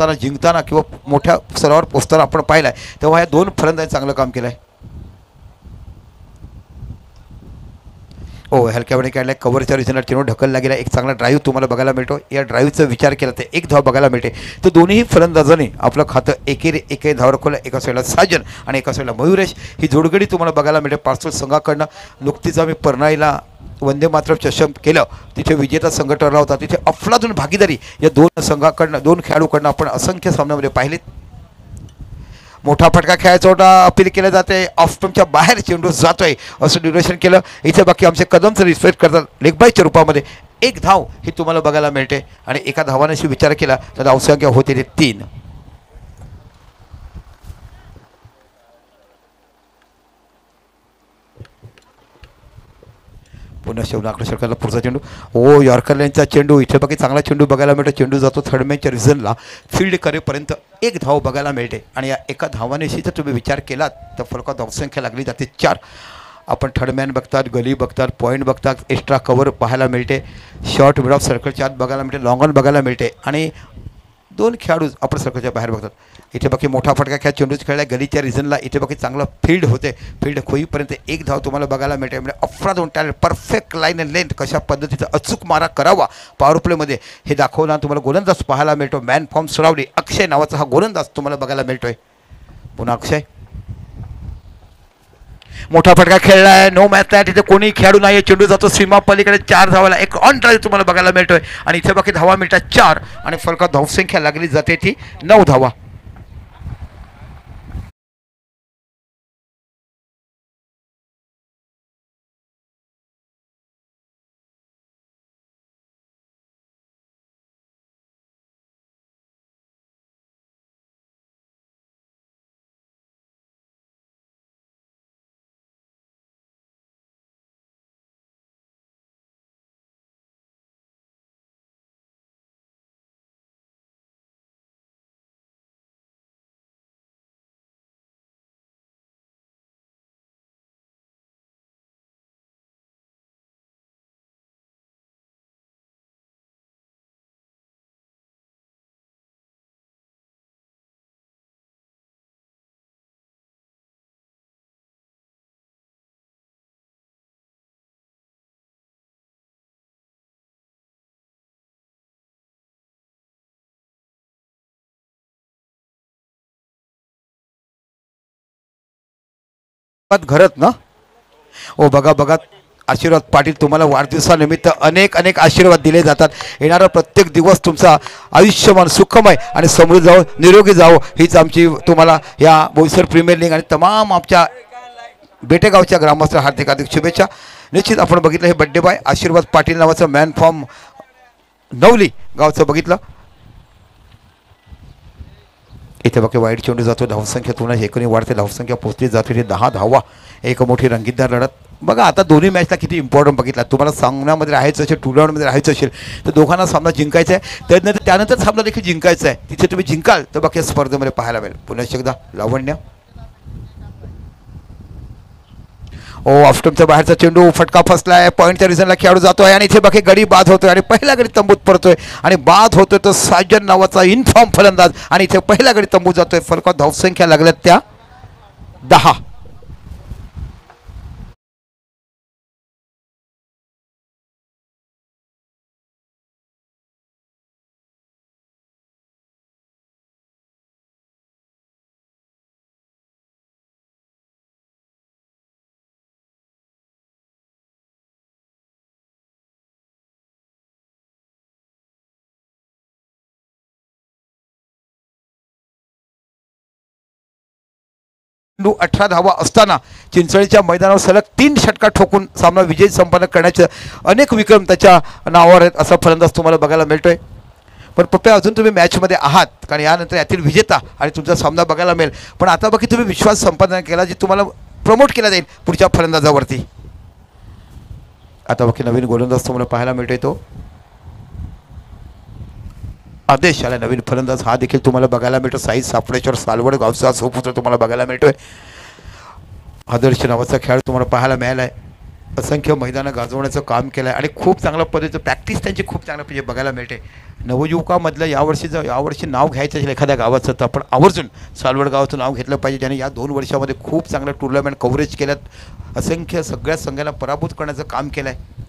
जिंकताना किंवा मोठ्या स्तरावर पोहोचताना आपण पाहिलं आहे, तेव्हा या दोन फलंदाजांनी चांगलं काम केलं आहे. हलक्यामध्ये काढलाय कव्हरच्या रिजनला चेंडू ढकलला गेला. एक चांगला ड्राईव्ह तुम्हाला बघायला मिळतो. या ड्राईव्हचा विचार केला तर एक धाव बघायला मिळते. तर दोन्ही फलंदाजांनी आपलं खातं एके धाव रखवलं. एका साईडला साजन आणि एका साईडला मयुरेश ही जोडगडी तुम्हाला बघायला मिळते. पार्सल संघाकडनं नुकतीच आम्ही परनाईला वंदे मातरम चषक केलं, तिथे विजेता संघ ठरला होता. तिथे अफलातून भागीदारी या दोन संघाकडनं दोन खेळाडूकडनं आपण असंख्य सामन्यामध्ये पाहिलेत. मोठा फटका खेळायचा होता, अपील केलं जाते. ऑफ स्टंपच्या बाहेर चेंडू जातोय असं ड्युरेशन केलं. इथे बाकी आमचे कदमचं रिस्पेक्ट करतात लेगबायच्या रूपामध्ये. एक धाव ही तुम्हाला बघायला मिळते आणि एका धावानेशी विचार केला तर धावसंख्या होते ते 3. पुन्हा शेवट आकर्षण करला पुढचा चेंडू. यॉर्कर लाईनचा चेंडू. इथे बाकी चांगला चेंडू बघायला मिळतो. चेंडू जातो थर्डमॅनच्या रिझनला. फील्ड करेपर्यंत एक धाव बघायला मिळते आणि या एका धावानेशी जर तुम्ही विचार केलात तर फलकात धावसंख्या लागली जाते 4. आपण थर्डमॅन बघतात, गली बघतात, पॉईंट बघतात, एक्स्ट्रा कव्हर पाहायला मिळते, शॉर्ट मिड ऑफ सर्कलच्या आत बघायला मिळते, लॉंग ऑन बघायला मिळते आणि दोन खेळाडू आपण सर्कलच्या बाहेर बघतात. इथे बाकी मोठा फटका खेळ चेंडूच खेळला गलीच्या रिझनला. इथे बाकी चांगला फील्ड होते. फील्ड होईपर्यंत एक धाव तुम्हाला बघायला मिळते. म्हणजे अफरातून talent, perfect line and length, कशा पद्धतीचा अचूक मारा करावा पॉवर प्लेमध्ये हे दाखवणार तुम्हाला गोलंदाज पाहायला मिळतो. मॅन फॉर्म सुरावली अक्षय नावाचा हा गोलंदाज तुम्हाला बघायला मिळतोय. पुन्हा अक्षय मोठा फटका खेळला आहे. नो मॅच आहे. तिथे कोणी खेळाडू नाही. चेंडू जातो सीमा पलीकडे. 4 धावाला एक ऑन ड्राईव्ह तुम्हाला बघायला मिळतोय आणि इथे बाकी धावा मिळतात 4 आणि फलकात धावसंख्या लागली जाते ती 9 धावा. घरत ना बघा बघा. आशीर्वाद पाटील तुम्हाला वाढदिवसानिमित्त अनेक आशीर्वाद दिले जातात. येणारा प्रत्येक दिवस तुमचा आयुष्यमान सुखमय आणि समृद्ध जावो, निरोगी जावो हीच आमची तुम्हाला या बोईसर प्रीमियर लीग आणि तमाम आमच्या बेटेगावच्या ग्रामस्थ हार्दिक शुभेच्छा. निश्चित आपण बघितलं हे बड्डे बॉय आशीर्वाद पाटील नावाचं मॅन फॉर्म नवली गावचं बघितलं. इथे बघा वाईट चेंडू जातो. धावसंख्या तुम्हाला एकूण वाढते. धावसंख्या पोहोचली जाते ते 10 धावा. एक मोठी रंगीतदार लढत. बघा आता दोन्ही मॅचला किती इम्पॉर्टंट बघितला. तुम्हाला सामन्यामध्ये राहायचं असेल, टुर्नामेंटमध्ये राहायचं असेल तर दोघांना सामना जिंकायचा आहे. त्यानंतर सामना देखील जिंकायचा आहे. तिथे तुम्ही जिंकाल तर बाकी स्पर्धेमध्ये पाहायला मिळेल. पुन्हा एकदा लावण्य. ऑफस्टमच्या बाहेरचा चेंडू. फटका फसलाय. पॉईंटच्या रिझनला खेळाडू जातोय आणि इथे बाकी गडी बाद होतोय आणि पहिला गडी तंबूत पडतोय आणि बाद होतोय तो साजन नावाचा इनफॉर्म फलंदाज आणि इथे पहिला गडी तंबूत जातोय. फलकात धावसंख्या लागल्यात त्या 10. चेंडू 18 धावा असताना चिंचळीच्या मैदानावर सलग 3 षटकार ठोकून सामना विजय संपन्न करण्याचे अनेक विक्रम त्याच्या नावावर आहेत असा फलंदाज तुम्हाला बघायला मिळतोय. पण पप्पा अजून तुम्ही मॅचमध्ये आहात कारण यानंतर यातील विजेता आणि तुमचा सामना बघायला मिळेल. पण आता बाकी तुम्ही विश्वास संपादन केला जे तुम्हाला प्रमोट केला जाईल पुढच्या फलंदाजावरती. आता बाकी नवीन गोलंदाज तुम्हाला पाहायला मिळतोय. तो आदेश आला नवीन फलंदाज हा देखील तुम्हाला बघायला मिळतो. साई सापडेश्वर सालवड गावचा सोपुत्र तुम्हाला बघायला मिळतोय. आदर्श नावाचा खेळ तुम्हाला पाहायला मिळाला आहे. असंख्य मैदानं गाजवण्याचं काम केलं आहे आणि खूप चांगल्या पद्धतीचं प्रॅक्टिस त्यांची खूप चांगल्या पद्धतीने बघायला मिळते. नवयुवकामधलं यावर्षी नाव घ्यायचं असेल एखाद्या गावाचं तर आपण आवर्जून सालवड गावाचं नाव घेतलं पाहिजे, ज्याने या 2 वर्षामध्ये खूप चांगलं टुर्नामेंट कव्हरेज केल्यात, असंख्य सगळ्या संघाला पराभूत करण्याचं काम केलं आहे.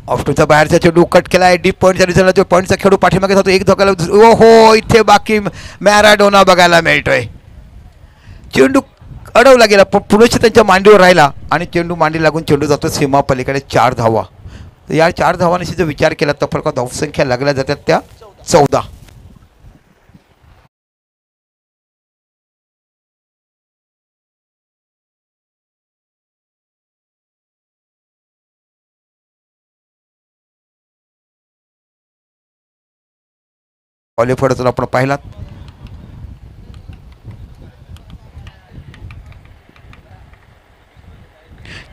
ऑफटूचा बाहेरचा चेंडू कट केला आहे, डीप पॉईंटच्या रिझल्टला जो पॉईंटचा खेळू पाठीमागे जातो, एक धोकाला हो इथे बाकी मॅराडोना बघायला मिळतोय. चेंडू अडवला गेला पण पुढेच त्यांच्या मांडीवर राहिला आणि चेंडू मांडी लागून चेंडू जातो सीमा पलीकडे 4 धावा. तर या 4 धावांशी जर विचार केला तर फरक धावसंख्या लागल्या जातात त्या 14. क्वालिफायरचा आपण पाहिलात.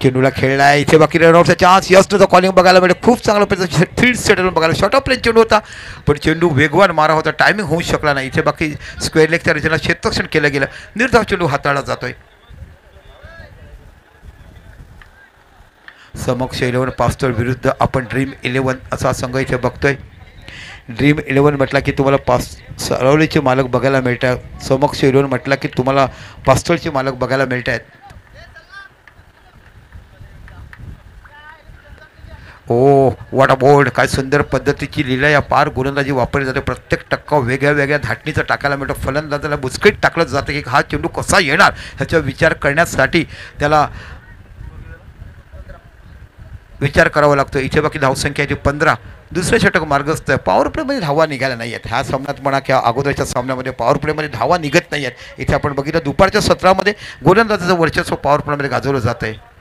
चेंडूला खेळला आहे इथे बाकी रनआउटचा चान्स यशचं कॉलिंग बघायला मिळेल. खूप चांगला फील्ड सेटल बघायला शॉर्ट ऑफ प्लेन चेंडू होता पण चेंडू वेगवान मारा होता, टायमिंग होऊ शकला नाही. इथे बाकी स्क्वेअर लेगच्या रिजनला क्षेत्ररक्षण केलं गेलं, निर्धाव चेंडू हाताळला जातोय. समक्ष 11 पास्तोळ विरुद्ध आपण ड्रीम 11 असा संघ इथे बघतोय. ड्रीम 11 म्हटला की तुम्हाला सरवलीचे मालक बघायला मिळत आहेत, समक्ष 11 म्हटला की तुम्हाला पास्तोळचे मालक बघायला मिळत आहेत. ओ वॉट अ बोर्ड, काय सुंदर पद्धतीची लीला या पार गोलंदाजी वापरली जाते. प्रत्येक टक्का वेगळ्या वेगळ्या धाटणीचा टाकायला मिळतो. फलंदाजाला बुचकीत टाकलं जातं की हा चेंडू कसा येणार ह्याचा विचार करण्यासाठी त्याला विचार करावा लागतो. इथे बाकी धावसंख्या आहे 15. दुसरे षटक मार्गस्थ आहे. पॉवर प्लेमध्ये धावा निघाल्या नाही आहेत. ह्या सामन्यात म्हणा किंवा अगोदरच्या सामन्यामध्ये पॉवर प्लेमध्ये धावा निघत नाही आहेत. इथे आपण बघितलं दुपारच्या सत्रामध्ये गोलंदाजाचं वर्चस्व पॉवर प्लेमध्ये गाजवलं जातं आहे.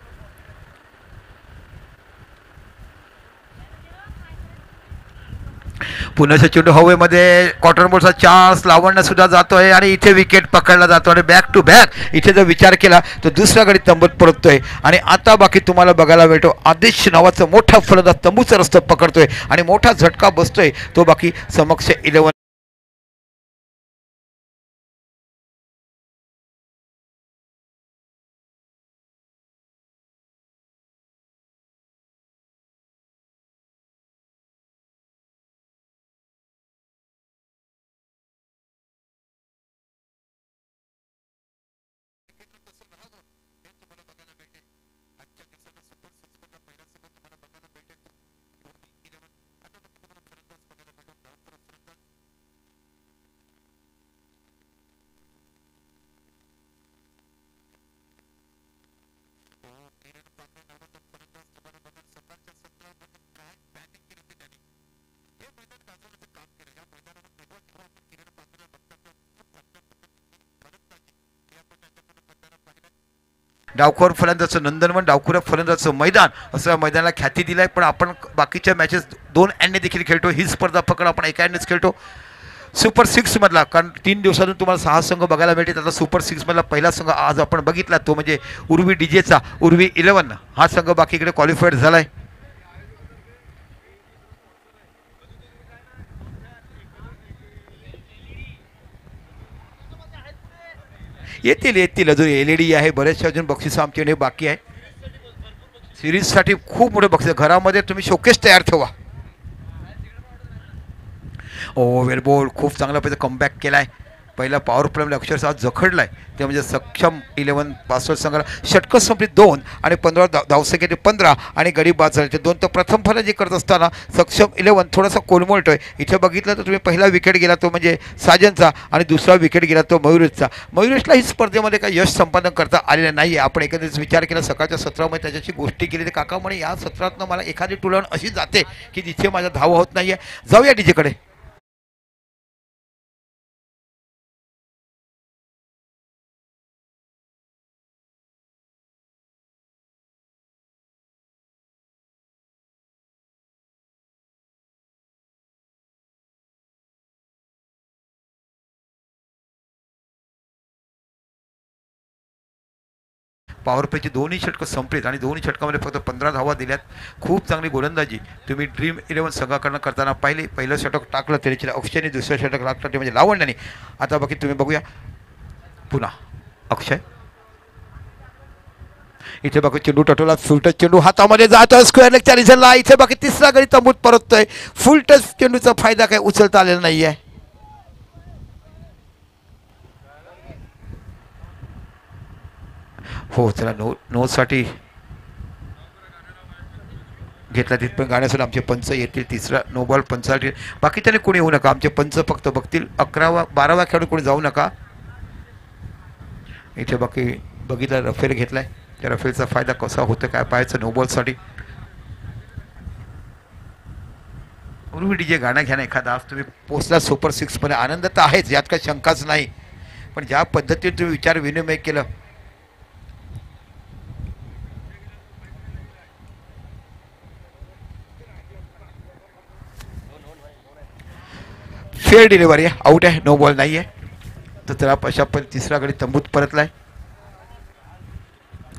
पुन्हा चेंडू हवेमध्ये क्वार्टर बोर्डचा चान्स लावणं सुद्धा जातोय आणि इथे विकेट पकडला जातो आणि बॅक टू बॅक इथे जर विचार केला तर दुसऱ्या गडी तंबूत परततोय. आणि आता बाकी तुम्हाला बघायला मिळतो आदेश नावाचा मोठा फलंदाज तंबूचा रस्ता पकडतोय आणि मोठा झटका बसतोय तो बाकी समक्ष 11. डावखोर फलंदाजाचं नंदनवन, डावखोर फलंदाजाचं मैदान असं मैदानाला ख्याती दिलं आहे. पण आपण बाकीच्या मॅचेस 2 अँडने देखील खेळतो. ही स्पर्धा फक्त आपण 1 अँडनेच खेळतो. सुपर 6मधला, कारण 3 दिवसातून तुम्हाला 6 संघ बघायला मिळते. त्याचा सुपर 6मधला पहिला संघ आज आपण बघितला तो म्हणजे उर्वी डीजेचा उर्वी 11. हा संघ बाकीकडे क्वालिफाईड झाला आहे. येतील अजून LED आहे, बरेचसे अजून बक्षिसं आमच्याकडे बाकी आहे. सिरीजसाठी खूप मोठे बक्षीस घरामध्ये तुम्ही शोकेस तयार ठेवा. वेल बोल्ड खूप चांगला पैसा कमबॅक केला आहे. पहिला पॉवर प्लेमध्ये अक्षरशः जखडला आहे ते म्हणजे सक्षम 11 पासवर्ड संघाला षटकं संपली 2 आणि 15 धावसंख्येचे 15 आणि गडी बाद झाले 2. तर प्रथम फलंदाजी करत असताना सक्षम 11 थोडासा कोलमोलतोय. इथे बघितलं तर तुम्ही पहिला विकेट गेला तो म्हणजे साजनचा आणि दुसरा विकेट गेला तो मयुरेशचा. मयुरेशला ही स्पर्धेमध्ये काही यश संपादन करता आलेलं नाही आहे. आपण एकंदरीत विचार केला सकाळच्या सत्रामध्ये त्याच्याशी गोष्टी केली तर काका म्हणे या सत्रातनं मला एखादी टुलण अशी जाते की जिथे माझा धावा होत नाही आहे. जाऊया डीजेकडे. पॉवर प्लेची दोन्ही षटकं संपलीत आणि दोन्ही षटकामध्ये फक्त 15 धावा दिल्यात. खूप चांगली गोलंदाजी तुम्ही ड्रीम 11 संघाकडनं करताना पाहिली. पहिलं षटक टाकलं त्याची अक्षयने, दुसरं षटक टाकलं ते म्हणजे लावण्याने. आता बाकी तुम्ही बघूया पुन्हा अक्षय इथे बघा चेंडू टटोला फुल टच चेंडू हातामध्ये जातो स्क्वेअर लेगच्या रिझनला. इथे बघा तिसरा गडी तंबूत परततोय. फुल टच चेंडूचा फायदा काही उचलता आलेला नाहीये. हो चला नो साठी घेतला तिथपर्यंत गाण्यासाठी आमचे पंच येतील. तिसरा नो बॉल पंचासाठी बाकी त्याने कोणी येऊ नका. आमचे पंच फक्त बघतील. 11-12 खेळाडू कोणी जाऊ नका. इथे बाकी बघितलं रफेल घेतलाय. त्या रफेलचा फायदा कसा होतो काय पाहायचं. नो बॉलसाठी उर्वी डीजे गाणं घ्या ना एखादा. आज तुम्ही पोचला सुपर 6 मध्ये. आनंद तर आहेच यात काही शंकाच नाही. पण ज्या पद्धतीने तुम्ही विचार विनिमय केलं फेअर डिलिव्हरी आहे. आऊट आहे. नो बॉल नाही आहे. तर त्याला अशा पण तिसरा गडी तंबूत परतलाय.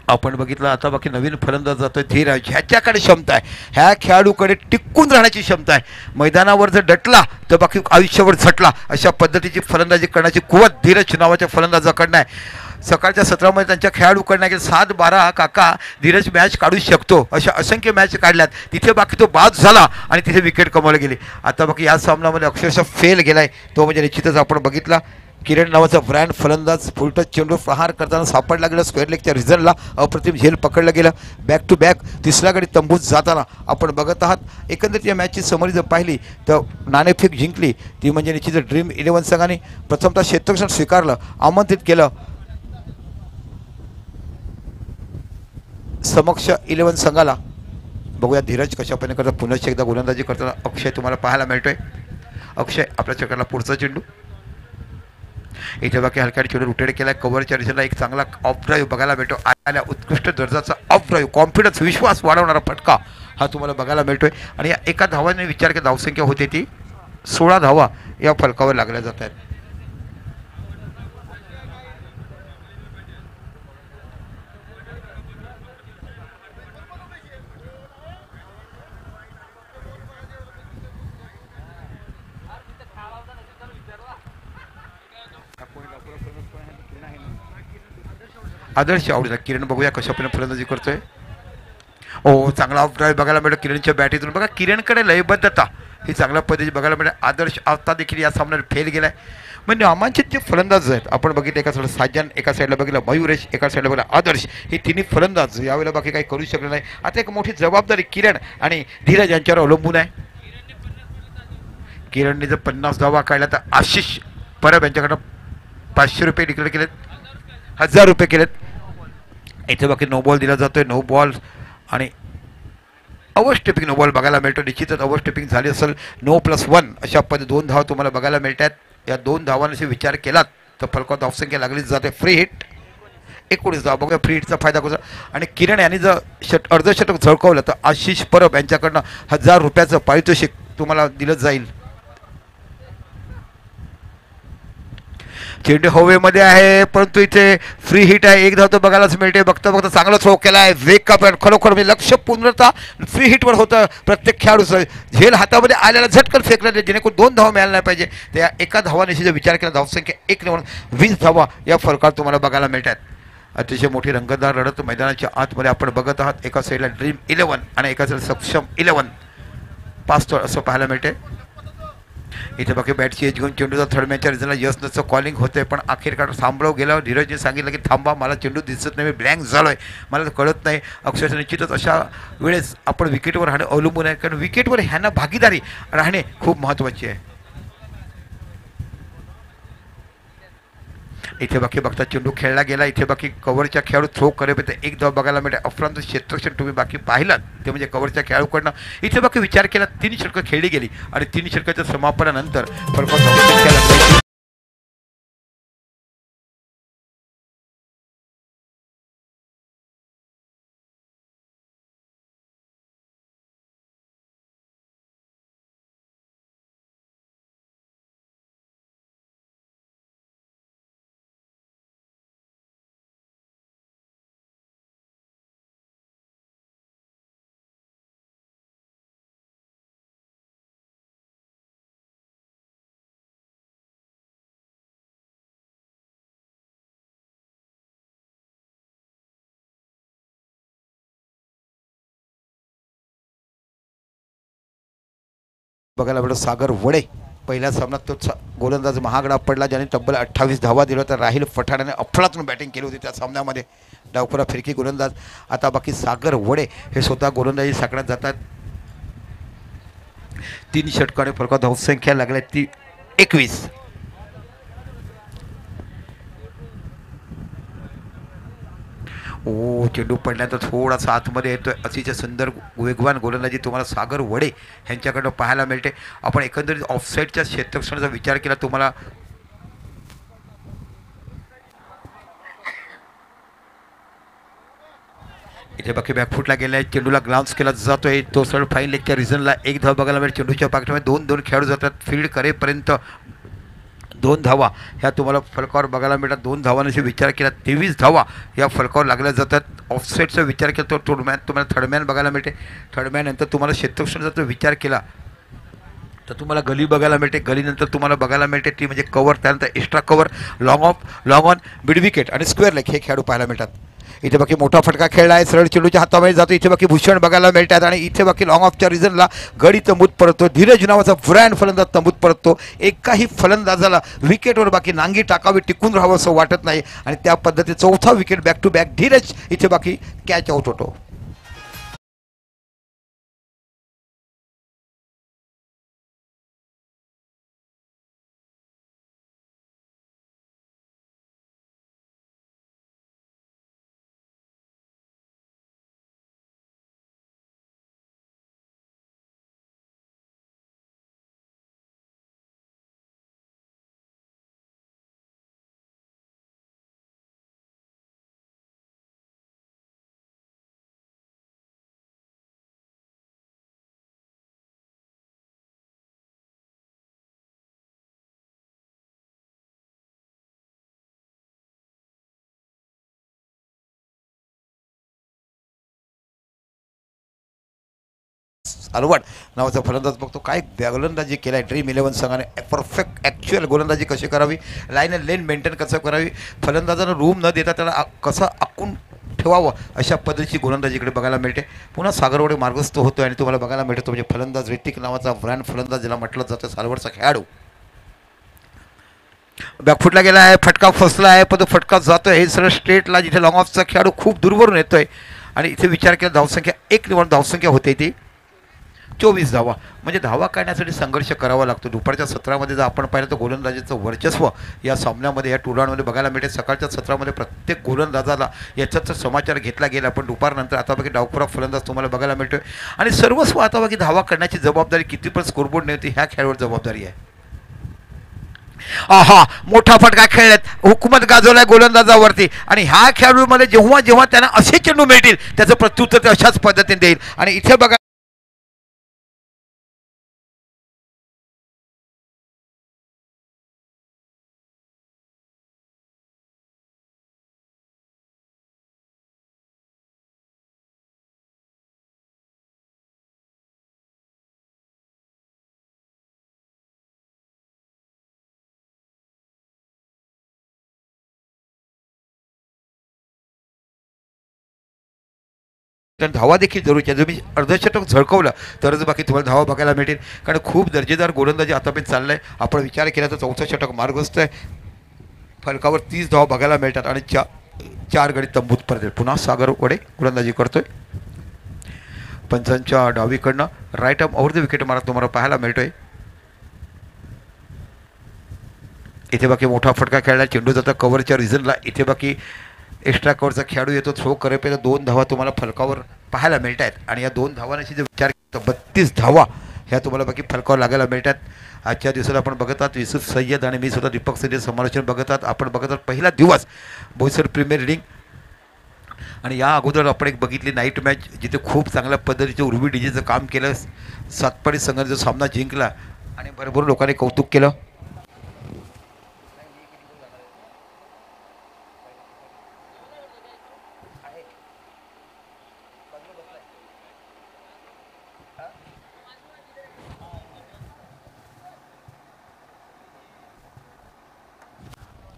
आपण बघितलं आता बाकी नवीन फलंदाज जातोय धीरज. ह्याच्याकडे क्षमता आहे. ह्या खेळाडूकडे टिकून राहण्याची क्षमता आहे. मैदानावर जर डटला तर बाकी आयुष्यावर झटला अशा पद्धतीची फलंदाजी करण्याची कुवत धीरज नावाच्या फलंदाजाकडनं आहे. सकाळच्या सत्रामध्ये त्यांच्या खेळाडूकडनं की 7-12 काका धीरज मॅच काढू शकतो अशा असंख्य मॅच काढल्यात. तिथे बाकी तो बाद झाला आणि तिथे विकेट कमावले गेली. आता बाकी या सामन्यामध्ये अक्षरशः फेल गेलाय तो म्हणजे निश्चितच आपण बघितला. किरण नावाचा ब्रँड फलंदाज फुलटच चेंडू प्रहार करताना सापडला गेला. स्क्वेअर लेगच्या रिझनला अप्रतिम झेल पकडलं गेलं. बॅक टू बॅक तिसऱ्या गडी तंबूत जाताना आपण बघत आहात. एकंदरीत या मॅचची समरी जर पाहिली तर नाणेफेक जिंकली ती म्हणजे निश्चित ड्रीम 11 संघाने प्रथमतः क्षेत्ररक्षण स्वीकारलं. आमंत्रित केलं समक्ष 11 संघाला. बघूया धीरज कशा प्रकारे पुन्हा एकदा गोलंदाजी करताना अक्षय तुम्हाला पाहायला मिळतोय. अक्षय आपल्या चक्राला पुढचा चेंडू. इथे बाकी हलक्याने चेंडू रोटेट केला. कव्हरच्या रिझनला एक चांगला ऑफ ड्राईव्ह बघायला मिळतो. आल्या उत्कृष्ट दर्जाचा ऑफ ड्राईव्ह कॉन्फिडन्स विश्वास वाढवणारा फटका हा तुम्हाला बघायला मिळतोय. आणि या एका धावाने विचार केला धावसंख्या होते ती 16 धावा या फलकावर लागल्या जात आहेत. आदर्श आवडीचा किरण बघूया कशा प्रकारे फलंदाजी करतोय. ओ चांगला ऑफ ड्राईव्ह बघायला मिळतो किरणच्या बॅटीतून. बघा किरणकडे लयबद्धता ही चांगल्या पद्धतीने बघायला मिळते. आदर्श आता देखील या सामन्यात फेल गेलाय. म्हणजे नामांकित जे फलंदाज आहेत आपण बघितलं एका साईडला साजन एका साईडला बघितलं मयुरेश एका साईडला बघितलं आदर्श. हे तिन्ही फलंदाज यावेळेला बाकी काही करू शकले नाही. आता एक मोठी जबाबदारी किरण आणि धीरज यांच्यावर अवलंबून आहे. किरणने जर 50 धावा काढल्या तर आशिष परब यांच्याकडं 500 रुपये डिक्लेअर केलेत. 1000 रुपये केलेत. इथे बाकी नो बॉल दिला जातोय. नो बॉल आणि ओव्हर स्टेपिंग नो बॉल बघायला मिळतो. निश्चितच ओव्हर स्टेपिंग झाली असेल. नो +1 अशा पद्धती 2 धावा तुम्हाला बघायला मिळतात. या 2 धावांशी विचार केलात तर फलकात धावसंख्या लागलीच जाते. फ्री हिट 19 धावा बघूया फ्री हिटचा फायदा कसा. आणि किरण यांनी जर अर्धशतक झळकवलं तर आशिष परब यांच्याकडनं 1000 रुपयाचं पारितोषिक तुम्हाला दिलं जाईल. चेंडू हवेमध्ये आहे परंतु इथे फ्री हिट आहे. एक धाव तर बघायलाच मिळते. बघता बघता चांगला थ्रो केला आहे. वेग का पण खरोखर म्हणजे लक्ष पूर्णता फ्री हिटवर होतं. प्रत्येक खेळाडूचं झेल हातामध्ये आलेला झटकन फेकला जेणेकरून 2 धावा मिळायला नाही पाहिजे. त्या एका धावानिशी जर विचार केला धावसंख्या 1 निवडून 20 धावा या फरकात तुम्हाला बघायला मिळतात. अतिशय मोठी रंगतदार लढत मैदानाच्या आतमध्ये आपण बघत आहात. एका साईडला ड्रीम 11 आणि एका साईडला सक्षम 11 पाच असं पाहायला मिळते. इथे बाकी बॅटची एज घेऊन चेंडूचा थर्ड मॅचच्या रिझनला यशचं कॉलिंग होते पण अखेरकार थांबव गेल्यावर धीरजने सांगितलं की थांबा मला चेंडू दिसत नाही मी ब्लँक झालो आहे मला कळत नाही. अक्षरशः निश्चितच अशा वेळेस आपण विकेटवर राहणे अवलंबून आहे कारण विकेटवर ह्यांना भागीदारी राहणे खूप महत्त्वाची आहे. इथे बाकी बघता चेंडू खेळला गेला. इथे बाकी कव्हरच्या खेळाडू थ्रो करेपर्यंत एक धाव बघायला मिळते. अफरांचं क्षेत्ररक्षण तुम्ही बाकी पाहिलात ते म्हणजे कव्हरच्या खेळाडूकडनं इथे बाकी विचार केला 3 षटकं खेळली गेली आणि 3 षटकाच्या समापनानंतर फरक बघायला मिळतो सागर वडे. पहिल्या सामन्यात तो गोलंदाज महागडा पडला, ज्याने तब्बल 28 धावा दिल्या. तर राहिल फठाणाने अफलातून बॅटिंग केली होती त्या सामन्यामध्ये. डावखुरा फिरकी गोलंदाज. आता बाकी सागर वडे हे स्वतः गोलंदाजी साकड्यात जातात. 3 षटकाने फलकावर धावसंख्या लागल्या ती 21. ओ चेंडू पडल्यानंतर थोडासा आतमध्ये येतोय. अतिशय सुंदर वेगवान गोलंदाजी तुम्हाला सागर वडे यांच्याकडनं पाहायला मिळते. आपण एकंदरीत ऑफसाईडच्या क्षेत्ररक्षणाचा विचार केला तुम्हाला इथे बाकी बॅकफुटला गेलाय. चेंडूला ग्लाउन्स केला जातोय. तो सरळ फाईन लेगच्या रिझनला एक धाव बघायला मिळेल. चेंडूच्या पाठीमध्ये 2-2 खेळाडू जातात. फील्ड करेपर्यंत 2 धावा ह्या तुम्हाला फलकावर बघायला मिळतात. 2 धावांचा विचार केला 23 धावा या फलकावर लागल्या जातात. ऑफसाईडचा विचार केला तर तुम्हाला थर्डमॅन बघायला मिळते. थर्डमॅन नंतर तुम्हाला क्षेत्ररक्षणाचा जर विचार केला तर तुम्हाला गली बघायला मिळते. गलीनंतर तुम्हाला बघायला मिळते ती म्हणजे कवर, त्यानंतर extra cover, long on, mid wicket आणि स्क्वेअर लेग हे खेळाडू पाहायला मिळतात. इथे बाकी मोठा फटका खेळला आहे. सरळ चेंडूच्या हातामध्ये जातो. इथे बाकी भूषण बघायला मिळतात आणि इथे बाकी लॉंग ऑफच्या रिझनला गडी तंबूत परततो. धीरज नावाचा ब्रँड फलंदाज तंबूत परततो. एकाही फलंदाजाला विकेटवर बाकी नांगी टाकावी, टिकून राहावं असं वाटत नाही आणि त्या पद्धतीने चौथा wicket back to back Dheeraj इथे बाकी कॅच आउट होतो. अलवट नावाचा फलंदाज बघतो. काय गोलंदाजी केला आहे ड्रीम 11 संघाने. परफेक्ट ॲक्च्युअल गोलंदाजी कशी करावी, लाईन अँड लेन मेंटेन कसं करावी, फलंदाजानं रूम न देता त्याला कसं आखून ठेवावं अशा पद्धतीची गोलंदाजीकडे बघायला मिळते. पुन्हा सागरवडे मार्गस्थ होतो आणि तुम्हाला बघायला मिळतो म्हणजे फलंदाज ऋतिक नावाचा ब्रँड फलंदाज ज्याला म्हटलं जातं सालवडचा खेळाडू. बॅकफुटला गेला आहे. फटका फसला आहे पण तो फटका जातोय. हे सरळ स्ट्रेटला जिथे लॉंग ऑफचा खेळाडू खूप दूरवरून येतोय आणि इथे विचार केला धावसंख्या 1 निवड धावसंख्या होते ती 24 धावा. म्हणजे धावा काढण्यासाठी संघर्ष करावा लागतो. दुपारच्या सत्रामध्ये जर आपण पाहिलं तर गोलंदाजीचं वर्चस्व या सामन्यामध्ये या टुर्नामेंटमध्ये बघायला मिळते. सकाळच्या सत्रामध्ये प्रत्येक गोलंदाजाला याच्याचा समाचार घेतला गेला पण दुपारनंतर आता बाकी डावखुरा फलंदाज तुम्हाला बघायला मिळतोय आणि सर्वस्व आता बाकी धावा करण्याची जबाबदारी किती पण स्कोरबोर्ड नव्हती ह्या खेळावर जबाबदारी आहे. आहा मोठा फटका खेळल्यात. हुकूमत गाजवलाय गोलंदाजावरती आणि ह्या खेळाडूमध्ये जेव्हा जेव्हा त्यांना असे चेंडू मिळतील त्याचं प्रत्युत्तर ते अशाच पद्धतीने देईल आणि इथे बघा कारण धावा देखील जरूरची आहे. तुम्ही अर्धशतक झळकवलं तरच बाकी तुम्हाला धावा बघायला मिळतील कारण खूप दर्जेदार गोलंदाजी आतापर्यंत चाललं आहे. आपण विचार केला तर चौथं षटक मार्गस्थ आहे. फलकावर 30 धावा बघायला मिळतात आणि 4 गडी तंबूत पडतील. पुन्हा सागर वडे गोलंदाजी करतोय. पंचांच्या डावीकडनं right arm over the wicket मारा तुम्हाला पाहायला मिळतोय. इथे बाकी मोठा फटका खेळला. चेंडू जाता कव्हरच्या रिझनला. इथे बाकी एक्स्ट्रा कव्हरचा खेळाडू येतो. थ्रो करेपर्यंत 2 धावा तुम्हाला फलकावर पाहायला मिळत आहेत आणि या 2 धावांशी जर विचार केला तर 32 धावा ह्या तुम्हाला बाकी फलकावर लागायला मिळतात. आजच्या दिवसाला आपण बघत आहात युसुफ सय्यद आणि मी सुद्धा दीपक सय्यद समालोचन बघत आहात. आपण बघत आहात पहिला दिवस बोईसर प्रीमियर लीग आणि या अगोदर आपण एक बघितली नाईट मॅच जिथे खूप चांगल्या पद्धतीचे उर्वी डीजेचं काम केलं. सातपाडी संघाने जो सामना जिंकला आणि भरपूर लोकांनी कौतुक केलं.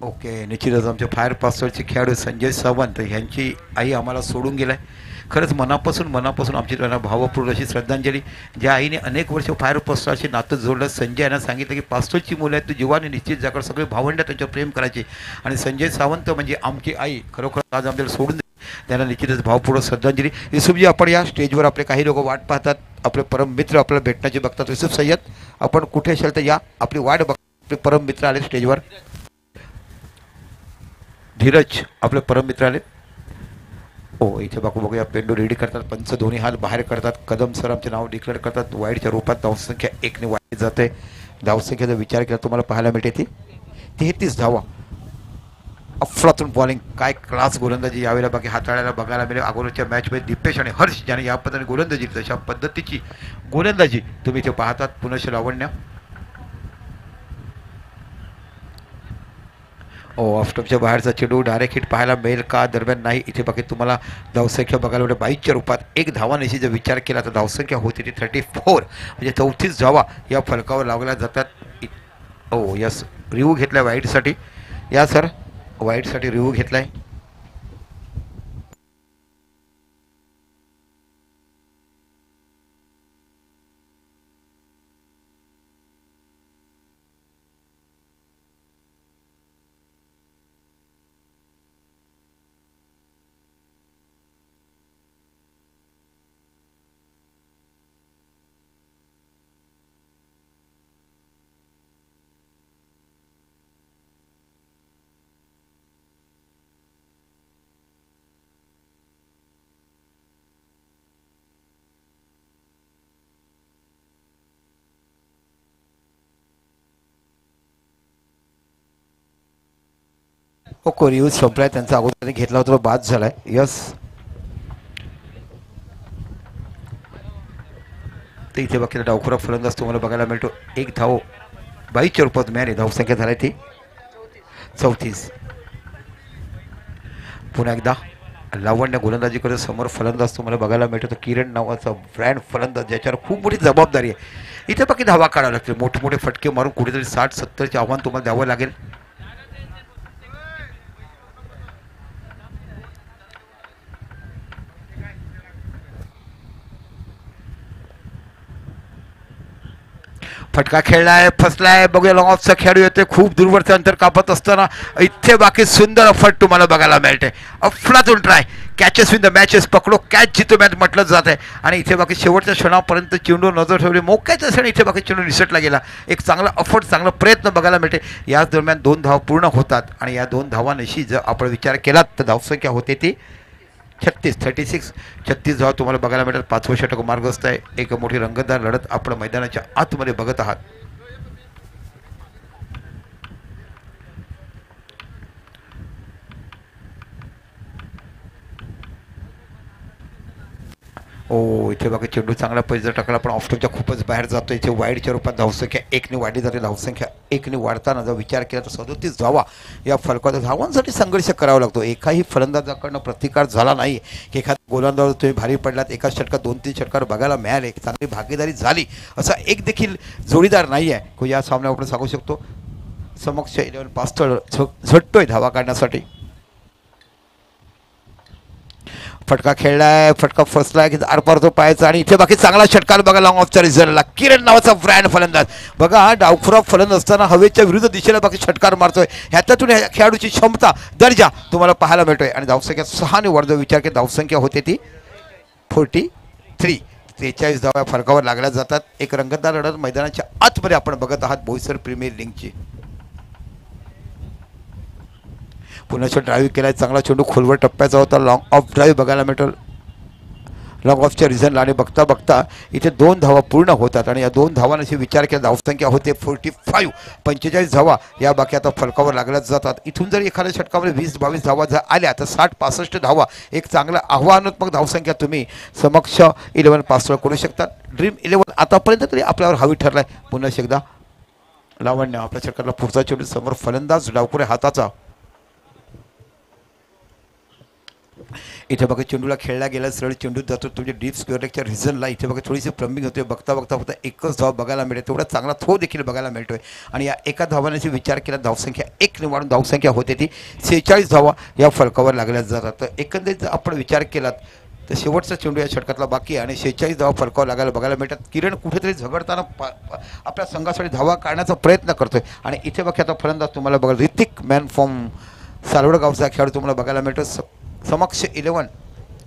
ओके निश्चितच आमचे फायर पास्टरचे खेळाडू संजय सावंत ह्यांची आई आम्हाला सोडून गेला आहे. खरंच मनापासून आमची त्यांना भावपूर्ण अशी श्रद्धांजली. ज्या आईने अनेक वर्ष फायर पोस्टाशी नातं जोडलं. संजय यांना सांगितलं की पास्टरची मुलं आहेत, तू जीवाने निश्चित जाकर सगळे भावंड त्यांच्यावर प्रेम करायचे. आणि संजय सावंत म्हणजे आमची आई खरोखर आज आपल्याला सोडून दे. त्यांना निश्चितच भावपूर्ण श्रद्धांजली. युसुफजी, आपण या स्टेजवर आपले काही लोक वाट पाहतात, आपले परम मित्र आपल्याला भेटण्याची बघतात. युसुफ सय्यद, आपण कुठे असेल तर या, आपली वाट बघ. आपले परम मित्र आले स्टेजवर. धीरज, आपले परम मित्र आले. हो, इथे बघूया पेंडू रेडी करतात. पंच दोन्ही हात बाहेर करतात. कदम सर आमचे नाव डिक्लेअर करतात. वाईडच्या रूपात धावसंख्या 1ने वाढली जाते. धावसंख्येचा विचार केला तुम्हाला पाहायला मिळते ती 33 धावा. अफलातून बॉलिंग, काय क्लास गोलंदाजी यावेळेला बाकी हाताळायला बघायला मिळेल. अगोदरच्या मॅचमध्ये दीपेश आणि हर्ष ज्याने या पद्धतीने गोलंदाजी तशा पद्धतीची गोलंदाजी तुम्ही इथे पाहतात. पुनश्च लावण्य. ऑफस्टॉपच्या बाहेरचा चेंडू डायरेक्ट हिट पाहायला मिळेल का? दरम्यान नाही. इथे बाकी तुम्हाला धावसंख्या बघायला मिळेल 22च्या रूपात. एक धावा जर विचार केला तर धावसंख्या होती ती 34, म्हणजे 34 धावा या फलकावर लावल्या जातात. यस, रिव्ह्यू घेतला वाईटसाठी. या सर, वाईटसाठी रिव्ह्यू घेतलाय. रिव्ह्यू संपलाय त्यांचा. अगोदर घेतला होता तो बाद झालाय. यस, तर इथे बाकी डावखुरा फलंदाज तुम्हाला बघायला मिळतो. एक धाव 22च्या रूपात मिळाली. धावसंख्या झाली ती 34. पुन्हा एकदा लावण्य गोलंदाजी करत. समोर फलंदाज तुम्हाला बघायला मिळतो किरण नावाचा ब्रँड फलंदाज, ज्याच्यावर खूप मोठी जबाबदारी आहे. इथे बाकी धावा काढावं लागतील. मोठे मोठे फटके मारून कुठेतरी 60-70चे आव्हान तुम्हाला द्यावं लागेल. फटका खेळलाय, फसलाय. बघूया लॉंग ऑफचा खेळाडू येतोय. खूप दूरवरचं अंतर कापत असताना इथे बाकी सुंदर फट तुम्हाला बघायला मिळते. अफलातून try. Catches win the matches, पकडो कॅच जितो मॅच म्हटलं जात आहे. आणि इथे बाकी शेवटच्या क्षणापर्यंत चेंडू नजर ठेवली. मोक्याच्या क्षणी इथे बाकी चेंडू निसटला गेला. एक चांगला अफर्ट, चांगला प्रयत्न बघायला मिळते. याच दरम्यान 2 धावा पूर्ण होतात. आणि या 2 धावांशी जर आपण विचार केलात तर धावसंख्या होते ती 36. 36 धावा तुम्हाला बघायला मिळतात. 5वं षटक मार्गस्थ आहे. एक मोठी रंगतदार लढत आपण मैदानाच्या आतमध्ये बघत आहात. इथे बघा चेंडू चांगला पैसा टाकला, पण ऑफस्टॉपच्या खूपच बाहेर जातो. इथे वाईडच्या रूपात धावसंख्या 1ने वाढली जाते. धावसंख्या 1ने वाढताना जर विचार केला तर 37 धावा या फलकाचा धावांसाठी संघर्ष करावा लागतो. एकाही फलंदाजाकडनं प्रतिकार झाला नाही की एखाद्या गोलंदाज तुम्ही भारी पडलात, एका षटकात 2-3 षटकार बघायला मिळाले, चांगली भागीदारी झाली असा एक देखील जोडीदार नाही आहे. या सामन्यावर आपण सांगू शकतो. समक्ष 11 पास्टळ झटतोय धावा काढण्यासाठी. फटका खेळलाय, फटका फसलाय की आरपार तो पाहायचा. आणि इथे बाकी चांगला षटकार बघा लॉंग ऑफच्या रिझल्टला. किरण नावाचा ब्रँड फलंदाज बघा, हा डावखुरा फलंदाज असताना हवेच्या विरुद्ध दिशेला बाकी षटकार मारतोय. ह्याच्यातून ह्या खेळाडूची क्षमता, दर्जा तुम्हाला पाहायला मिळतोय. आणि धावसंख्या 6ने वाढतो. विचार की धावसंख्या होते ती 43. 43 धावा फलकावर लागल्या जातात. एक रंगतदार लढत मैदानाच्या आतमध्ये आपण बघत आहात बोईसर प्रीमियर लीगची. पुन्हा ड्राईव्ह केलाय. चांगला चेंडू खोलवर टप्प्याचा होता. लॉंग ऑफ ड्राईव्ह बघायला मिळतो लॉंग ऑफच्या रिझनला. आणि बघता बघता इथे 2 धावा पूर्ण होतात. आणि या 2 धावांशी विचार केला धावसंख्या होते 45. 45 धावा या बाकी आता फलकावर लागल्याच जातात. इथून जर एखाद्या षटकामध्ये 20-22 धावा जर आल्या तर 60-65 धावा एक चांगला आव्हानात्मक धावसंख्या तुम्ही समक्ष 11 पास करू शकता. ड्रीम 11 आतापर्यंत तरी आपल्यावर हवी ठरलाय. पुन्हा एकदा लावण्य आपल्या षटकाला पुढचा चेंडू. समोर फलंदाज डावकुरे हाताचा. इथे बघा चेंडूला खेळला गेला, सरळ चेंडू जातो तुमच्या डीप स्क्वेअरच्या रिझनला. इथे बघा थोडीशी प्रमिंग होते. बघता बघता फक्त एकच धाव बघायला मिळते. तेवढा चांगला थ्रो देखील बघायला मिळतोय. आणि या एका धावाने विचार केला धावसंख्या 1ने वाढून धावसंख्या होते ती 46 धावा या फलकावर लागल्या जातात. तर एकंदरीत आपण विचार केला तर शेवटचा चेंडू या षटकातला बाकी आहे आणि 46 धावा फलकावर लागायला बघायला मिळतात. किरण कुठेतरी झगडताना आपल्या संघासाठी धावा काढण्याचा प्रयत्न करतोय आणि इथे बघा आता फलंदाज तुम्हाला बघा ऋतिक मॅन फ्रॉम सालवड गावचा खेळाडू तुम्हाला बघायला मिळतो. समक्ष 11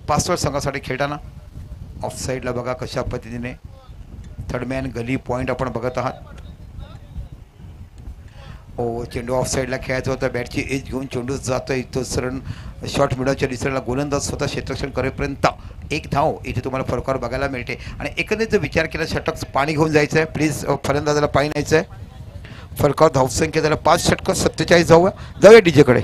पासवर्ड संघासाठी खेळताना ऑफ साईडला बघा कशा पद्धतीने थर्डमॅन गली पॉईंट आपण बघत आहात. ओ चेंडू ऑफ साईडला खेळायचा होता. बॅटची एज घेऊन चेंडू जातो इथं सरळ शॉट मिळवण्याच्या दिशेला गोलंदाज स्वतः क्षेत्ररक्षण करेपर्यंत एक धाव इथे तुम्हाला फरकावर बघायला मिळते. आणि एकंदरीत जर विचार केला षटक पाणी घेऊन जायचं आहे. प्लीज फलंदाजाला पाणी न्यायचं आहे. फरकावर धावसंख्या त्याला 5 षटकं 47 जाऊया डीजेकडे.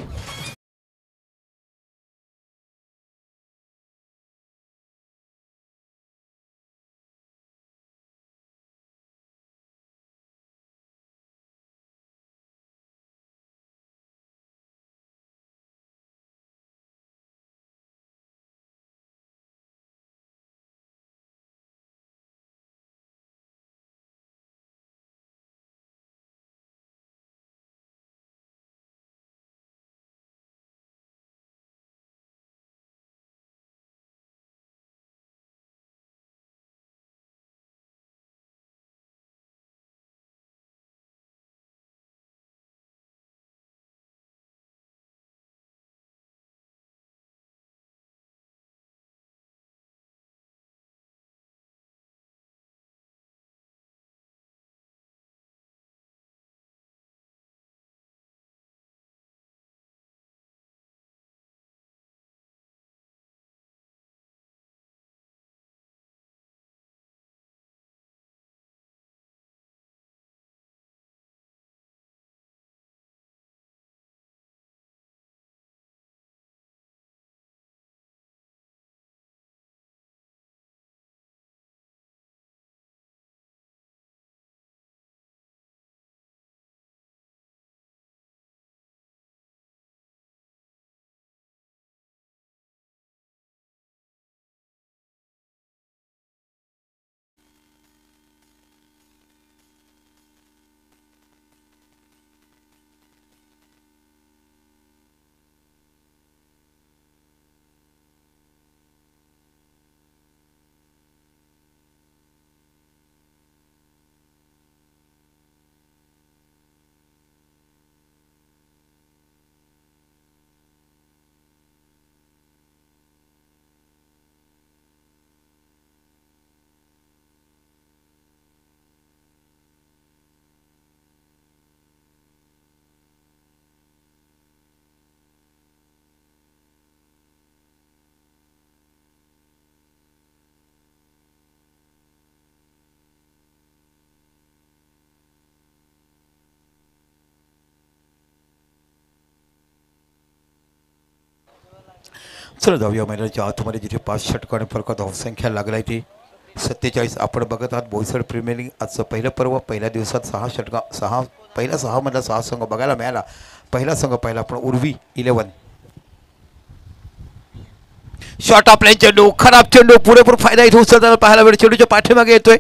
चला जाऊया मैदानाच्या आतमध्ये जिथे 5 षटकं आणि फरक धावसंख्या लागलाय ती 47. आपण बघत आहात बोईसर प्रीमियर लीग आजचं पहिलं पर्व. पहिल्या दिवसात 6 षटका पहिल्या 6 मधला 6 संघ बघायला मिळाला. पहिला संघ पाहिला आपण उर्वी 11. शॉट आपल्या चेंडू खराब चेंडू पुरेपूर फायदा इथे उचलताना पाहायला वेळ चेंडूच्या पाठीमागे येतोय.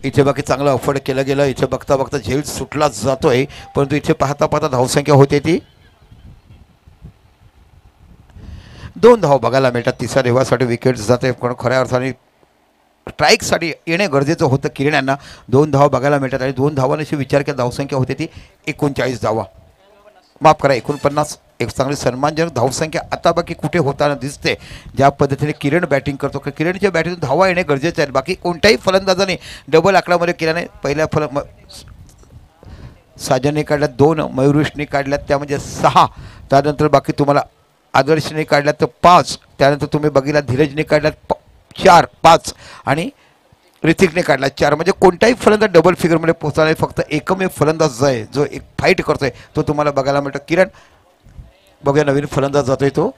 इथे बाकी चांगलं अफोर्ड केलं गेलं. इथे बघता बघता झेल सुटला जातोय परंतु इथे पाहता पाहता धावसंख्या होते ती 2 धाव बघायला मिळतात. तिसऱ्या धावासाठी विकेट जाते पण खऱ्या अर्थाने स्ट्राईकसाठी येणे गरजेचं होतं. किरण यांना 2 धाव बघायला मिळतात आणि 2 धावांशी विचार केला धावसंख्या होते ती 39 धावा. माफ करा 49. एक चांगली सन्मानजनक धावसंख्या आता बाकी कुठे होताना दिसते. ज्या पद्धतीने किरण बॅटिंग करतो किरणच्या बॅटिंगून धावा येणे गरजेचे आहे. बाकी कोणत्याही फलंदाजाने डबल आकडामध्ये केल्याने पहिल्या साजनने काढल्यात 2 मयुरेशने काढल्यात त्या म्हणजे 6. त्यानंतर बाकी तुम्हाला आदर्शने काढल्यात तर 5. त्यानंतर तुम्ही बघितला धीरजने काढल्यात 4 5 आणि ऋतिकने काढला 4. म्हणजे कोणताही फलंदाज डबल फिगरमध्ये पोहोचणार फक्त एकमेव फलंदाज आहे जो एक फाईट करतोय तो तुम्हाला बघायला मिळतो. किरण बघूया नवीन फलंदाज जातोय तो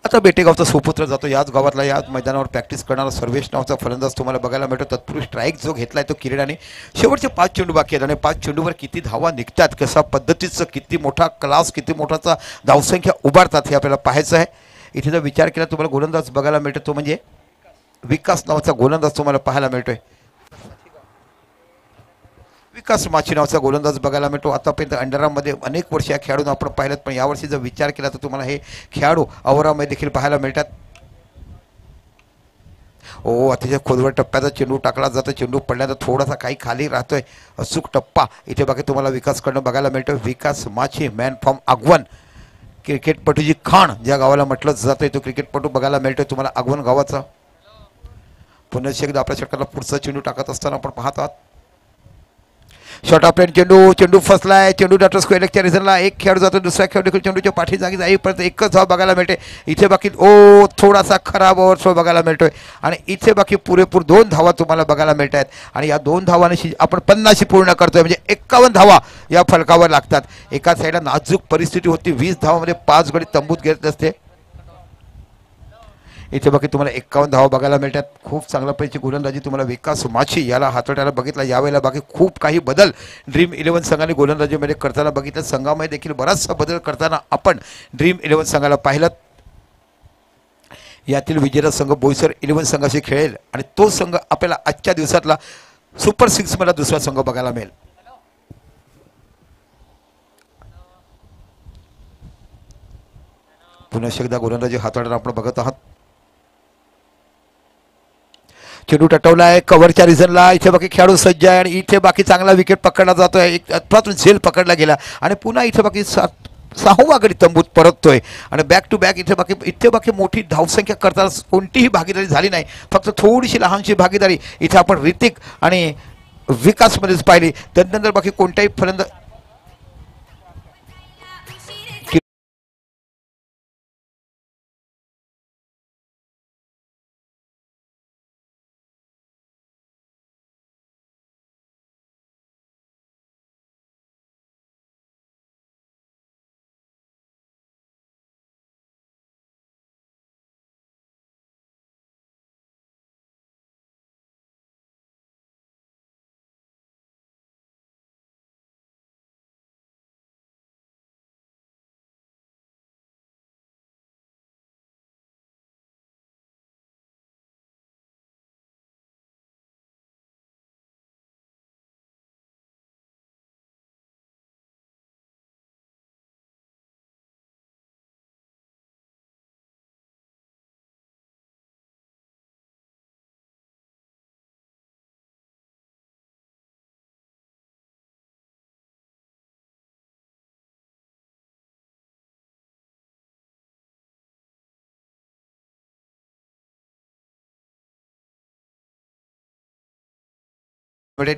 आता बेटेगावचा सुपुत्र जातो. याच गावातला याच मैदानावर प्रॅक्टिस करणारा सर्वेश नावाचा फलंदाज तुम्हाला बघायला मिळतो. तत्पूर्वी स्ट्राईक जो घेतलाय तो किरणाने. शेवटचे 5 चेंडू बाकी आहेत आणि 5 चेंडूवर किती धावा निघतात कशा पद्धतीचं किती मोठा क्लास किती मोठाचा धावसंख्या उभारतात हे आपल्याला पाहायचं आहे. इथे जर विचार केला तुम्हाला गोलंदाज बघायला मिळतो तो म्हणजे विकास नावाचा गोलंदाज तुम्हाला पाहायला मिळतोय. विकास माची नावाचा गोलंदाज बघायला मिळतो. आतापर्यंत अंडरआर्ममध्ये अनेक वर्ष या खेळाडूंना आपण पाहिलं, पण यावर्षी जर विचार केला तर तुम्हाला हे खेळाडू ओव्हरमध्ये देखील पाहायला मिळतात. अतिशय खोलवर टप्प्याचा चेंडू टाकला जातो. चेंडू पडल्यानंतर थोडासा काही खाली राहतोय. अचूक टप्पा इथे बाकी तुम्हाला विकास करणं बघायला मिळतं. विकास माची मॅन फ्रॉम आगवन, क्रिकेटपटूची खाण ज्या गावाला म्हटलं जातं तो क्रिकेटपटू बघायला मिळतोय तुम्हाला आगवन गावाचा. पुन्हा एकदा आपल्या षटकाला पुढचा चेंडू टाकत असताना आपण पाहत आहात. शॉर्ट ऑफ प्लेन चेंडू फसलाय. चेंडू डॉक्टर स्क्वेअर लेगच्या रिझनला एक खेळाडू जातो. दुसरा खेळाडू देखील चेंडूच्या पाठी जागी जाईपर्यंत एकच धाव बघायला मिळते. इथे बाकी थोडासा खराब ओव्हरथ्रो बघायला मिळतोय आणि इथे बाकी पुरेपूर 2 धावा तुम्हाला बघायला मिळत आहेत. आणि या 2 धावांशी आपण 50 पूर्ण करतोय, म्हणजे 51 धावा या फलकावर लागतात. एका साईडला नाजूक परिस्थिती होती. 20 धावामध्ये 5 गडी तंबूत घेत असते. इथे बाकी तुम्हाला 51 धावा बघायला मिळतात. खूप चांगल्या प्रकारची गोलंदाजी तुम्हाला विकास माची याला हातोट्याला बघितला. यावेळेला बाकी खूप काही बदल ड्रीम 11 संघाने गोलंदाजीमध्ये करताना बघितलं. संघामध्ये देखील बराचसा बदल करताना आपण ड्रीम 11 संघाला पाहिलं. यातील विजेता संघ बोईसर 11 संघाशी खेळेल आणि तो संघ आपल्याला आजच्या दिवसातला सुपर 6 मध्ये दुसरा संघ बघायला मिळेल. पुन्हा एकदा गोलंदाजी हाताळताना आपण बघत आहात. चेंडू टटवला आहे कव्हरच्या रिझनला. इथे बाकी खेळाडू सज्ज आहे आणि इथे बाकी चांगला विकेट पकडला जातोय. एक अप्रतिम झेल पकडला गेला आणि पुन्हा इथे बाकी 6वा गडी तंबूत परततोय आणि बॅक टू बॅक इथे बाकी मोठी धावसंख्या करताना कोणतीही भागीदारी झाली नाही. फक्त थोडीशी लहानशी भागीदारी इथे आपण ऋतिक आणि विकासमध्येच पाहिली. त्यानंतर बाकी कोणत्याही फलंदाज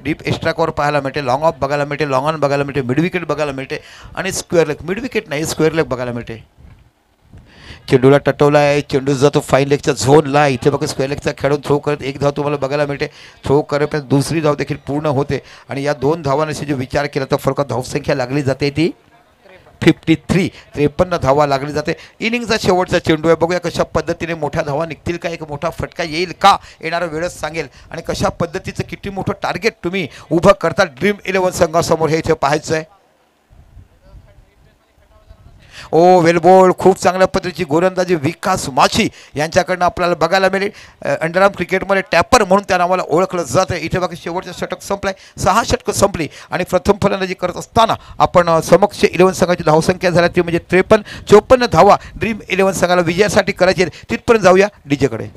डीप एक्स्ट्रा कव्हर पाहायला मिळते. लॉंग ऑफ बघायला मिळते. लॉंग ऑन बघायला मिळते. मिड विकेट बघायला मिळते आणि स्क्वेअर लेग, मिड विकेट नाही स्क्वेअर लेग बघायला मिळते. चेंडूला टटवला आहे. चेंडू जातो फाईन लेगच्या झोनला. इथे बघा स्क्वेअर लेगचा खेळून थ्रो करत एक धाव तुम्हाला बघायला मिळते. थ्रो करेपर्यंत दुसरी धाव देखील पूर्ण होते आणि या 2 धावांशी जो विचार केला तर फरक धावसंख्या लागली जाते ती 53 धावा लागली जाते. इनिंगचा शेवटचा चेंडू आहे. बघूया कशा पद्धतीने मोठ्या धावा निघतील का, एक मोठा फटका येईल का, येणारा वेळच सांगेल. आणि कशा पद्धतीचं किती मोठं टार्गेट तुम्ही उभं करता ड्रीम 11 संघासमोर हे इथे पाहायचं आहे. वेलबॉल खूप चांगल्या पद्धतीची गोलंदाजी विकास माची यांच्याकडनं आपल्याला बघायला मिळेल. अंडरआर्म क्रिकेटमध्ये टॅपर म्हणून त्या नावाला ओळखलं जातं. इथे बाकी शेवटचं षटक संपलाय. 6 षटकं संपली आणि प्रथम फलंदाजी करत असताना आपण समक्ष 11 संघाची धावसंख्या झाली ती म्हणजे 53-54 धावा ड्रीम 11 संघाला विजयासाठी करायची. तिथपर्यंत जाऊया डीजेकडे.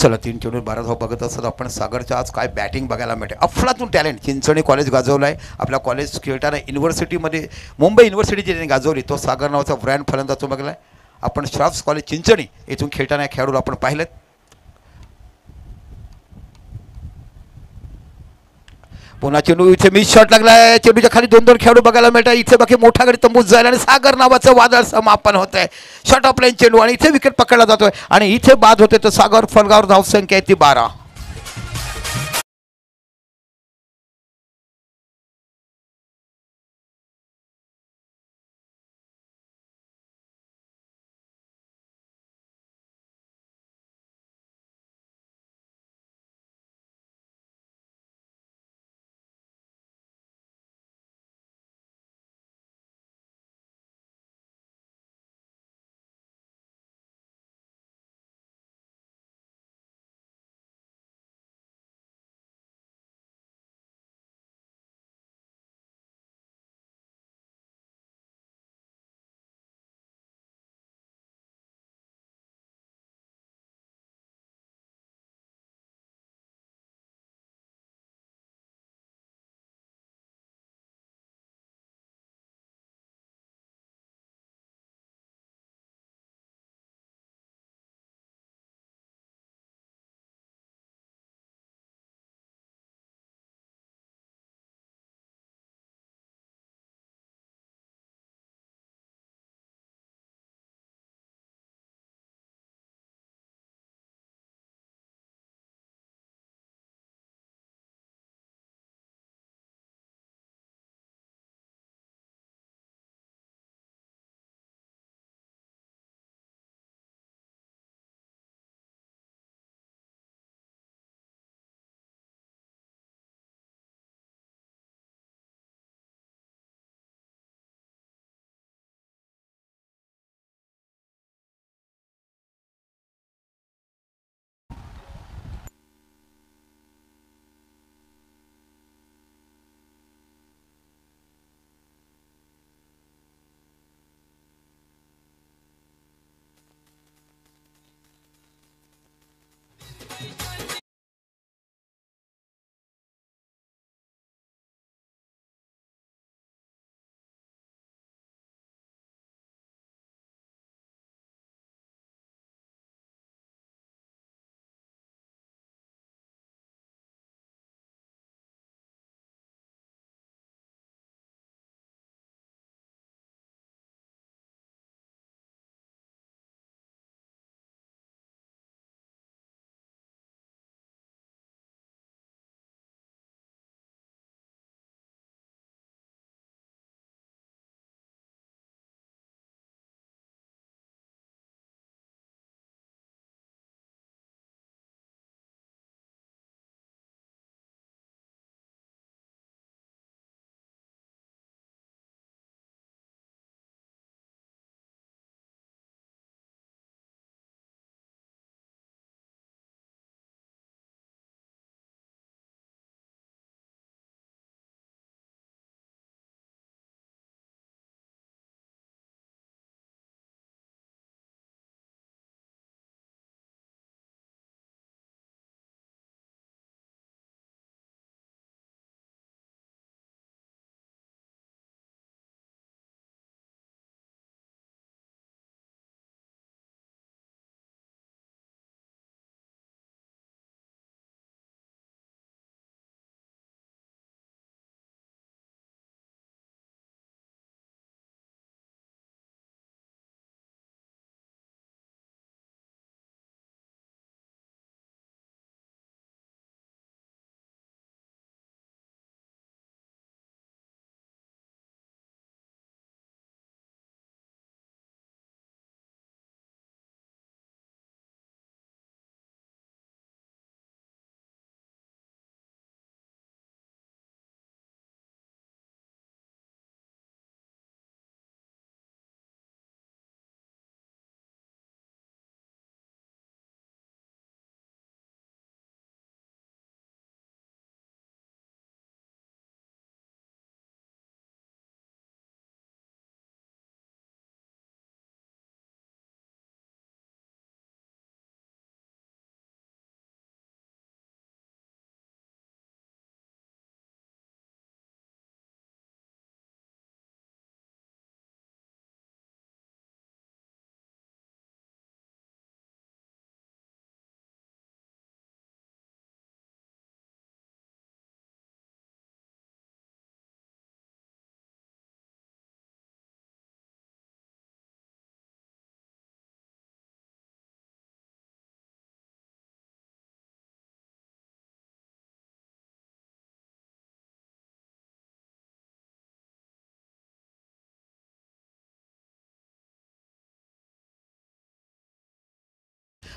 चला 3 चेंडू 12 धाव बघत असत आपण. सागरच्या आज काय बॅटिंग बघायला मिळते. अफलातून टॅलेंट चिंचणी कॉलेज गाजवलं आहे. आपल्या कॉलेज खेळताना युनिव्हर्सिटीमध्ये मुंबई युनिव्हर्सिटी ज्याने गाजवली तो सागर नावाचा ब्रँड फलंदाज तो बघला आहे आपण. श्राफ्स कॉलेज चिंचणी इथून खेळताना खेळाडूला आपण पाहिलेत. पुन्हा चेंडू इथे मिस शॉट लागलाय. चेंडूच्या खाली 2-2 खेळाडू बघायला मिळतात. इथे बाकी मोठा गडी तंबूत जायला आणि सागर नावाचं वादळ समापन होत आहे. शॉट ऑफ लाईन चेंडू आणि इथे विकेट पकडला जातोय आणि इथे बाद होते. तर सागर फलगावर धावसंख्या आहे ती 12.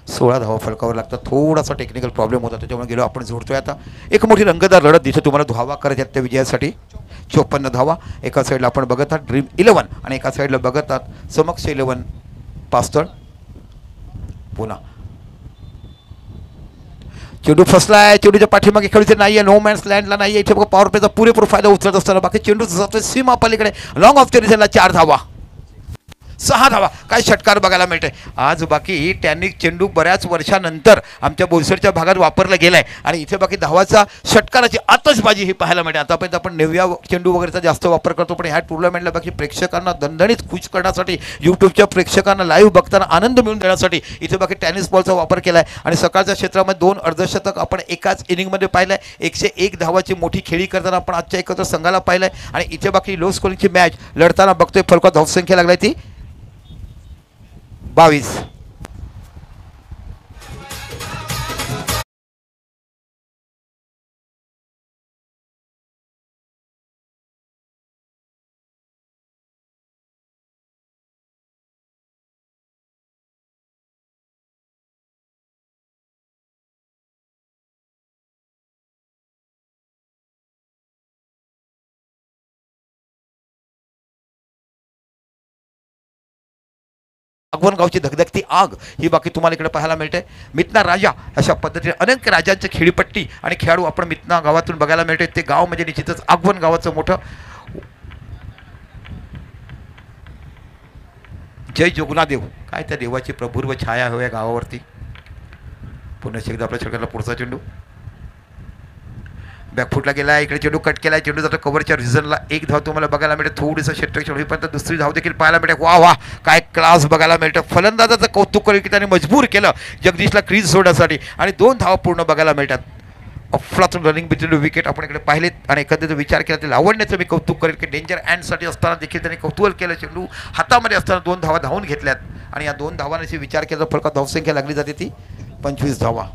16 धावा फलकावर लागतात. थोडासा टेक्निकल प्रॉब्लेम होता त्याच्यामुळे गेलो आपण. जोडतोय आता एक मोठी रंगतदार लढत दिसते तुम्हाला. धावा करायच्या त्या विजयासाठी 54 धावा. एका साईडला आपण बघत आहात ड्रीम 11 आणि एका साईडला बघत आहात समक्ष 11 पास्तळ पुन्हा. चेंडू फसलाय. चेंडूच्या पाठीमागे खेळूचे नाही आहे. नो मॅन्स लँडला नाही आहे. इथे बघा पॉवर प्लेचा पुरेपूर फायदा उचलत असताना बाकी चेंडू जातोय सीमा पलीकडे. लॉंग ऑफ द रिझनला 4 धावा 6 धावा. काय षटकार बघायला मिळते आज. बाकी त्यांनी चेंडू बऱ्याच वर्षानंतर आमच्या बोईसरच्या भागात वापरला गेलाय आणि इथे बाकी धावाचा षटकाराची आतषबाजी ही पाहायला मिळते. आतापर्यंत आपण 9व्या चेंडू वगैरेचा जास्त वापर करतो पण ह्या टुर्नामेंटला बाकी प्रेक्षकांना दणदणीत खुश करण्यासाठी यूट्यूबच्या प्रेक्षकांना लाईव्ह बघताना आनंद मिळवून देण्यासाठी इथे बाकी टेनिस बॉलचा वापर केला आहे. आणि सकाळच्या क्षेत्रामध्ये 2 अर्धशतक आपण एकाच इनिंगमध्ये पाहिलं आहे. 101 धावाची मोठी खेळी करताना आपण आजच्या एकत्र संघाला पाहिलं आहे. आणि इथे बाकी लो स्कोरिंगची मॅच लढताना बघतोय. फलकात धावसंख्या लागलाय ती 22. आगवण गावची धगधगती आग ही बाकी तुम्हाला इकडे पाहायला मिळते. मितना राजा अशा पद्धतीने अनेक राजांची खेळीपट्टी आणि खेळाडू आपण मितना गावातून बघायला मिळते. ते गाव म्हणजे निश्चितच आगवण गावाचं मोठं. जय जोगनादेव. काय त्या देवाची प्रभुर्व छाया हव्या गावावरती. पुन्हा एकदा आपल्या षटकाला पुढचा चेंडू बॅकफुटला गेला. इकडे चेंडू कट केला. चेंडू जातो कव्हरच्या रिझनला. 1 धाव तुम्हाला बघायला मिळते. थोडीसं षटक होईपर्यंत दुसरी धाव देखील पाहायला मिळते. वा वा काय क्लास बघायला मिळतं. फलंदाजाचं कौतुक करेल की त्याने मजबूर केलं जगदीशला क्रीज सोडण्यासाठी आणि 2 धावा पूर्ण बघायला मिळतात. अफलातून रनिंग बिटवीन विकेट आपण इकडे पाहिलेत आणि एखाद्याचा विचार केला ते लावण्याचं मी कौतुक करेल की डेंजर अँडसाठी असताना देखील त्यांनी कौतुहल केलं. चेंडू हातामध्ये असताना 2 धावा धावून घेतल्यात आणि या 2 धावांशी विचार केला फलकात धावसंख्या लागली जाते ती 25 धावा.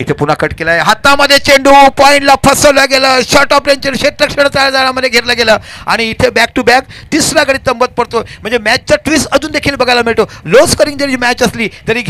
इथे पुन्हा कट केलाय. हातामध्ये चेंडू पॉईंटला फसवलं गेलं. शॉर्ट ऑफ रेंज क्षेत्रक्षण जाळ्यामध्ये घेतलं गेलं आणि इथे बॅक टू बॅक तिसरा गडी तंबत पडतो. म्हणजे मॅचचा ट्विस्ट अजून देखील बघायला मिळतो. लो स्कोरिंग जरी मॅच असली तरी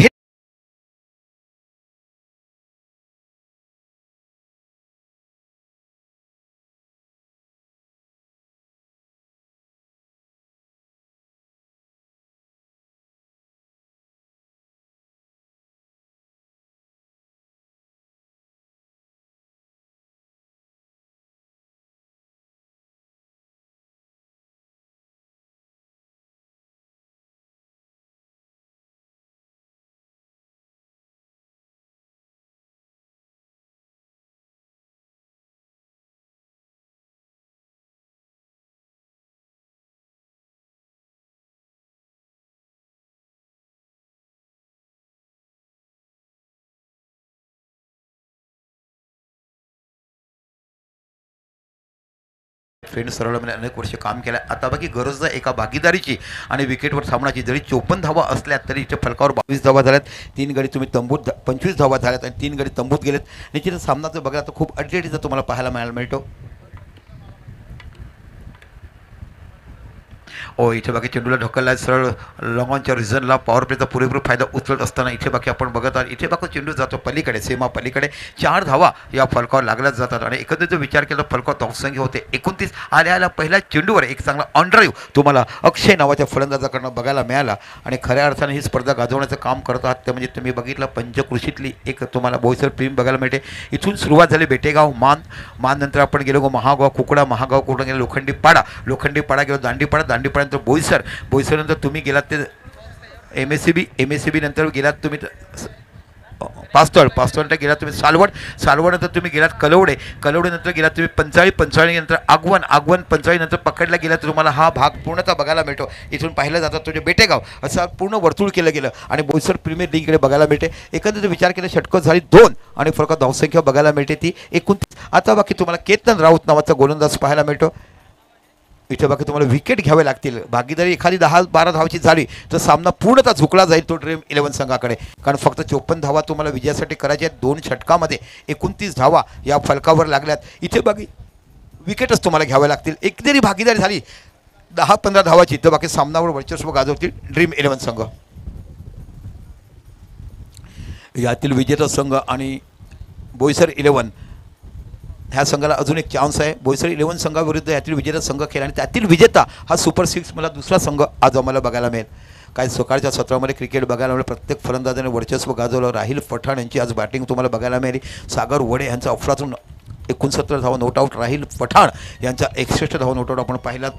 फ्रेंड सरळमध्ये अनेक वर्ष काम केलं. आता बाकी गरज आहे एका भागीदारीची आणि विकेटवर थांबण्याची. जरी 54 धावा असल्या तरी इथे फलकावर 22 धावा झाल्यात. 3 गडी तुम्ही तंबूत 25 धावा झाल्यात आणि 3 गडी तंबूत गेलेत. निश्चितच सामना जर बघा तर खूप अडचणीचा तुम्हाला पाहायला मिळतो. इथे बाकी चेंडूला ढकलला सरळ लॉंगॉनच्या रिझनला. पॉवर प्लेचा पुरेपूर फायदा उचलत असताना इथे बाकी आपण बघत आहोत. इथे बाकी चेंडू जातो पलीकडे सीमा पलीकडे. 4 धावा या फलकावर लागल्याच जातात आणि एकंदरीत विचार केला फलकावर धावसंख्या होते 29. आल्या पहिल्या चेंडूवर एक चांगला ऑन ड्राईव्ह तुम्हाला अक्षय नावाच्या फलंदाजाकडनं बघायला मिळाला आणि खऱ्या अर्थाने ही स्पर्धा गाजवण्याचं काम करत आहात. ते म्हणजे तुम्ही बघितलं पंचकृषीतली एक तुम्हाला बोईसर प्रेम बघायला मिळते. इथून सुरुवात झाली बेटेगाव मान नंतर आपण गेलो महागाव कुकडा गेलो लोखंडी पाडा गेलो दांडीपाडा नंतर बोईसर नंतर तुम्ही गेलात ते एम एस सी बी नंतर गेलात तुम्ही पास्तळ नंतर गेलात तुम्ही सालवड नंतर तुम्ही गेलात कलवडे नंतर गेलात तुम्ही पंचाळी नंतर आगवण पंचाळी नंतर पकडला गेला तर तुम्हाला हा भाग पूर्णतः बघायला मिळतो. इथून पाहिलं जातं तुझे बेटेगाव असं पूर्ण वर्तुळ केलं गेलं आणि बोईसर प्रीमियर लीगकडे बघायला मिळते. एकंदरीत विचार केला षटकं झाली 2 आणि फरकात धावसंख्या बघायला मिळते ती 29. आता बाकी तुम्हाला केतन राऊत नावाचा गोलंदाज पाहायला मिळतो. इथे बाकी तुम्हाला विकेट घ्यावे लागतील. भागीदारी एखादी 10-12 धावाची झाली तर सामना पूर्णतः झुकला जाईल तो ड्रीम 11 संघाकडे. कारण फक्त 54 धावा तुम्हाला विजयासाठी करायच्या आहेत. 2 षटकामध्ये 29 धावा या फलकावर लागल्यात. इथे बाकी विकेटच तुम्हाला घ्याव्या लागतील. एक जरी भागीदारी झाली 10-15 धावाची तर बाकी सामनावर वर्चस्व गाजवतील ड्रीम 11 संघ. यातील विजेता संघ आणि बोईसर 11 ह्या संघाला अजून एक चान्स आहे. बोईसर 11 संघाविरुद्ध यातील विजेता संघ खेळ आणि त्यातील विजेता हा सुपर 6 मला दुसरा संघ आज आम्हाला बघायला मिळेल. काय सकाळच्या सत्रामध्ये क्रिकेट बघायला मिळेल. प्रत्येक फलंदाजाने वर्चस्व गाजवलं. राहिल पठाण यांची आज बॅटिंग तुम्हाला बघायला मिळाली. सागर वडे यांचा अफरातून 69 धावा नोट आऊट. राहिल पठाण यांचा 61 धावा नोट आऊट आपण पाहिला.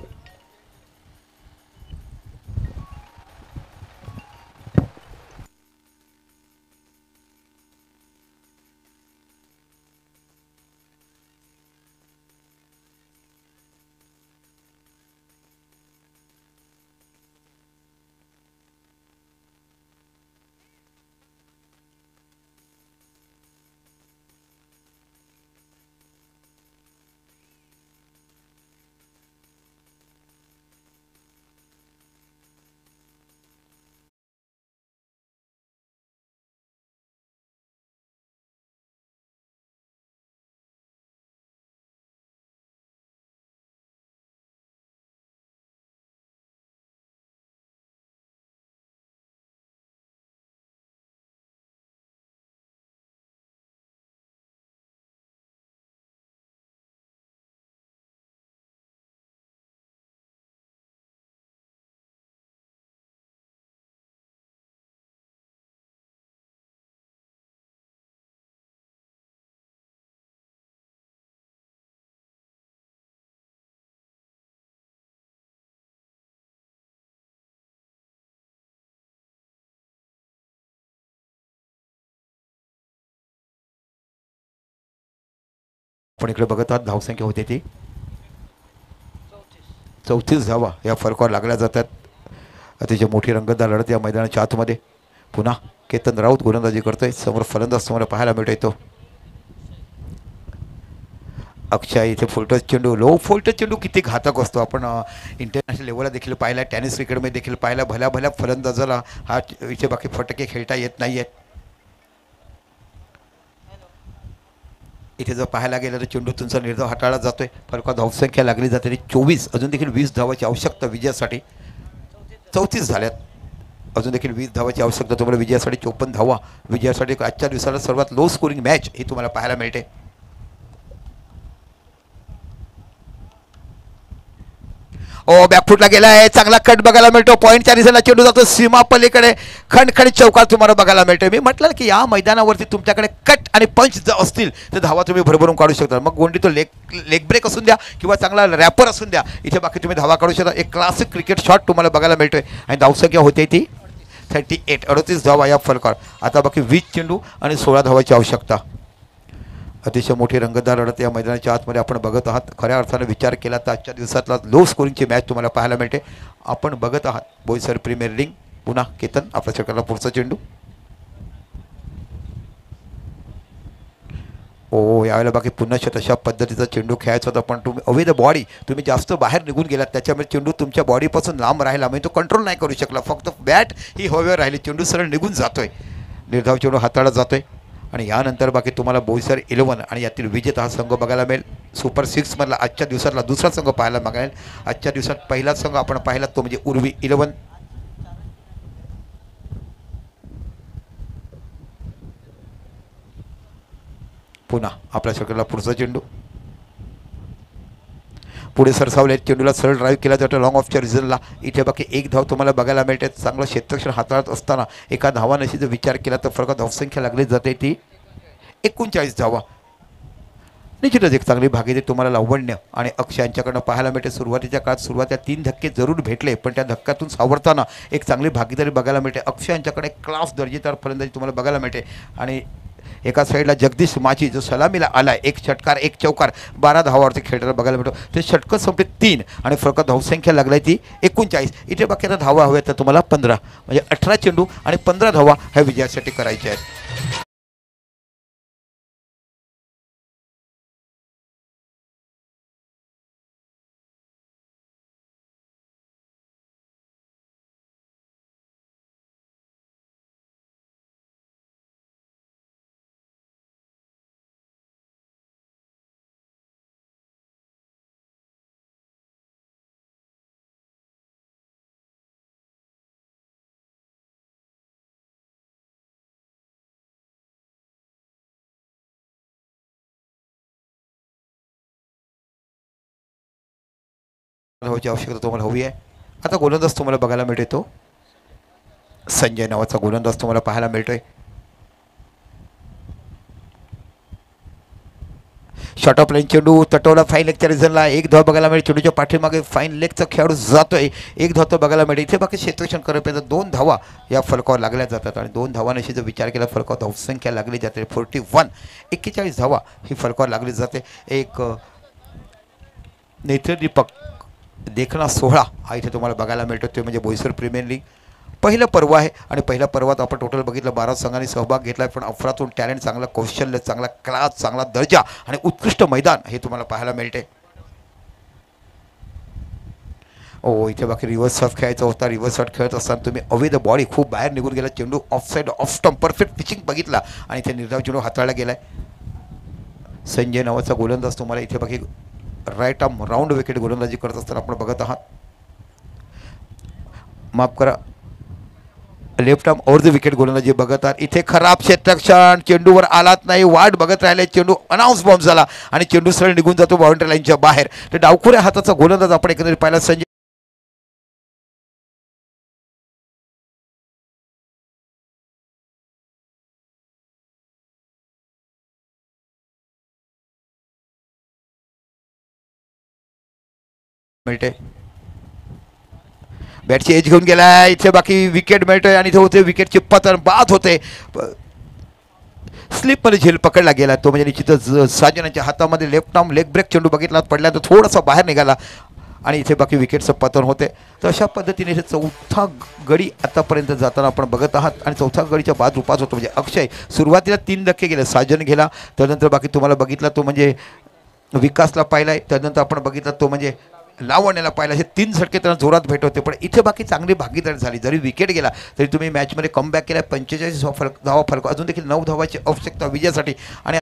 पण इकडे बघत आहात धावसंख्या होते ती 34 धावा या फरकावर लागल्या जातात. अतिशय मोठी रंगतदार लढत या मैदानाच्या आतमध्ये. पुन्हा केतन राऊत गोलंदाजी करतोय. समोर फलंदाज तुम्हाला पाहायला मिळतो. अक्षय इथे फुलटच चेंडू, लो फुलटच चेंडू किती घातक असतो. आपण इंटरनॅशनल लेवलला देखील पाहिला, टेनिस क्रिकेटमध्ये देखील पाहिला. भल्या भल्या फलंदाजाला हा इथे बाकी फटके खेळता येत नाही आहेत. इथे जर पाहायला गेलं तर चेंडू तुमचा निर्धाव हाताळला जातोय. फरका धावसंख्या लागली जाते 24. अजून देखील 20 धावाची आवश्यकता विजयासाठी. 34 झाल्यात. अजून देखील 20 धावाची आवश्यकता तुम्हाला विजयासाठी. 54 धावा विजयासाठी. आजच्या दिवसाला सर्वात लो स्कोरिंग मॅच ही तुम्हाला पाहायला मिळते. बॅकफुटला गेला आहे. चांगला कट बघायला मिळतो. पॉईंटच्या दिशेला चेंडू जातो सीमा पलीकडे. खणखणीत चौकार तुम्हाला बघायला मिळतो. मी म्हटलं की या मैदानावरती तुमच्याकडे कट आणि पंच जर असतील तर धावा तुम्ही भरभरून काढू शकता. मग गोंडी तो लेग ब्रेक असून द्या किंवा चांगला रॅपर असून द्या, इथे बाकी तुम्ही धावा काढू शकता. एक क्लासिक क्रिकेट शॉट तुम्हाला बघायला मिळतोय आणि धावसंख्या होते ती 38. 38 धावा या फलकावर. आता बाकी 20 चेंडू आणि 16 धावाची आवश्यकता. अतिशय मोठी रंगतदार लढत या मैदानाच्या आतमध्ये आपण बघत आहात. खऱ्या अर्थाने विचार केला तर आजच्या दिवसातला लो स्कोरिंगची मॅच तुम्हाला पाहायला मिळते. आपण बघत आहात बोईसर प्रीमियर लीग. पुन्हा केतन आपल्या षटकाला पुढचा चेंडू. यावेळेला बाकी पुन्हा तशा पद्धतीचा चेंडू खेळायचा होता, पण तुम्ही अवैध बॉडी तुम्ही जास्त बाहेर निघून गेलात. त्याच्यामुळे चेंडू तुमच्या बॉडीपासून लांब राहिला, म्हणजे तो कंट्रोल नाही करू शकला. फक्त बॅट ही हवेवर राहिली. चेंडू सरळ निघून जातोय. निर्धाव चेंडू हाताळला जातोय. आणि यानंतर बाकी तुम्हाला बोईसर 11 आणि यातील विजेता हा संघ बघायला मिळेल. सुपर 6 मधला आजच्या दिवसातला दुसरा संघ पाहायला मिळेल. आजच्या दिवसात पहिला संघ आपण पाहिला तो म्हणजे उर्वी 11. पुन्हा आपल्या षटकाला पुढचा चेंडू. पुढे सरसावले. चेंडूला सरळ ड्राईव्ह केला जातो लॉंग ऑफच्या रिझल्टला. इथे बाकी एक धाव तुम्हाला बघायला मिळते. चांगलं क्षेत्ररक्षण हाताळत असताना एका धावानशी जर विचार केला तर फरक धावसंख्या लागली जाते ती 39 धावा. निश्चितच एक चांगली भागीदारी तुम्हाला लावण्य आणि अक्षय यांच्याकडनं पाहायला मिळते. सुरुवातीच्या काळात सुरुवातीला 3 धक्के जरूर भेटले, पण त्या धक्क्यातून सावरताना एक चांगली भागीदारी बघायला मिळते. अक्षय यांच्याकडे क्लास दर्जेदार फलंदाजी तुम्हाला बघायला मिळते. आणि एका साईडला जगदीश माची जो सलामीला आलाय, एक षटकार एक चौकार 12 धावावरती खेळताना बघायला मिळतो. ते षटकं संपले 3 आणि फरक धावसंख्या लागलाय ती 39. इथे बाकी आता धावा हव्या तर तुम्हाला 15, म्हणजे 18 चेंडू आणि 15 धावा ह्या विजयासाठी करायच्या आहेत. धावाची आवश्यकता तुम्हाला हवी आहे. आता गोलंदाज तुम्हाला बघायला मिळतो संजय नावाचा गोलंदाज तुम्हाला पाहायला मिळतोय. शॉर्ट ऑफ लाईन चेंडू तटवला फाईन लेगच्या रिझनला. एक धाव बघायला मिळेल. चेंडूच्या पाठीमागे फाईन लेगचा खेळाडू जातोय. एक धाव तर बघायला मिळेल. इथे बाकी क्षेत्ररक्षण करेपर्यंत 2 धावा या फलकावर लागल्या जातात आणि 2 धावांशी जर विचार केला फलकावर धावसंख्या लागली जाते 41. 41 धावा ही फलकावर लागली जाते. एक नेत्रदीपक देखणा सोहळा हा इथे तुम्हाला बघायला मिळतो. ते म्हणजे बोईसर प्रीमियर लीग पहिलं पर्व आहे आणि पहिल्या पर्वात आपण टोटल बघितलं 12 संघांनी सहभाग घेतला आहे. पण अफरातून टॅलेंट, चांगलं कौशल्य, चांगला क्लास, चांगला दर्जा आणि उत्कृष्ट मैदान हे तुम्हाला पाहायला मिळते. इथे बाकी रिव्हर्स शॉट खेळायचा होता. रिव्हर्स शॉट खेळत असताना तुम्ही अवैध बॉडी खूप बाहेर निघून गेला. चेंडू offside off stump perfect pitching बघितला आणि इथे निर्धाव चेंडू हाताळला गेलाय. संजय नावाचा गोलंदाज तुम्हाला इथे बाकी राईट आर्म राऊंड विकेट गोलंदाजी करत असताना आपण बघत आहात. माफ करा, left arm over the wicket गोलंदाजी बघत आहात. इथे खराब क्षेत्ररक्षण, चेंडूवर आलात नाही, वाट बघत राहिले. चेंडू अनाऊन्स बॉम्ब झाला आणि चेंडू सरळ निघून जातो बाउंड्री लाईनच्या बाहेर. तर डावखुऱ्या हाताचा गोलंदाज आपण एकंदरीत पाहिला संजय मिळते. बॅटची एज घेऊन गेलाय. इथे बाकी विकेट मिळतोय आणि इथे होते विकेटची पतन बाद होते. स्लिपमध्ये झेल पकडला गेला तो म्हणजे निश्चितच साजनाच्या हातामध्ये लेफ्ट आर्म लेग ब्रेक चेंडू बघितला पडल्यानंतर थोडासा बाहेर निघाला आणि इथे बाकी विकेटचं पतन होते. तर अशा पद्धतीने हे चौथा गडी आतापर्यंत जाताना आपण बघत आहात आणि चौथा गडीच्या बाद रूपात होतो. म्हणजे अक्षय सुरुवातीला 3 धक्के गेले, साजन गेला, त्यानंतर बाकी तुम्हाला बघितला तो म्हणजे विकासला पाहिलाय, त्यानंतर आपण बघितला तो म्हणजे लावण्याला पाहिला. हे 3 झटके त्यांना जोरात भेट होते. पण इथे बाकी चांगली भागीदारी झाली. जरी विकेट गेला तरी तुम्ही मॅचमध्ये कमबॅक केला. 45 धावा फरक, अजून देखील 9 धावाची आवश्यकता विजयासाठी. आणि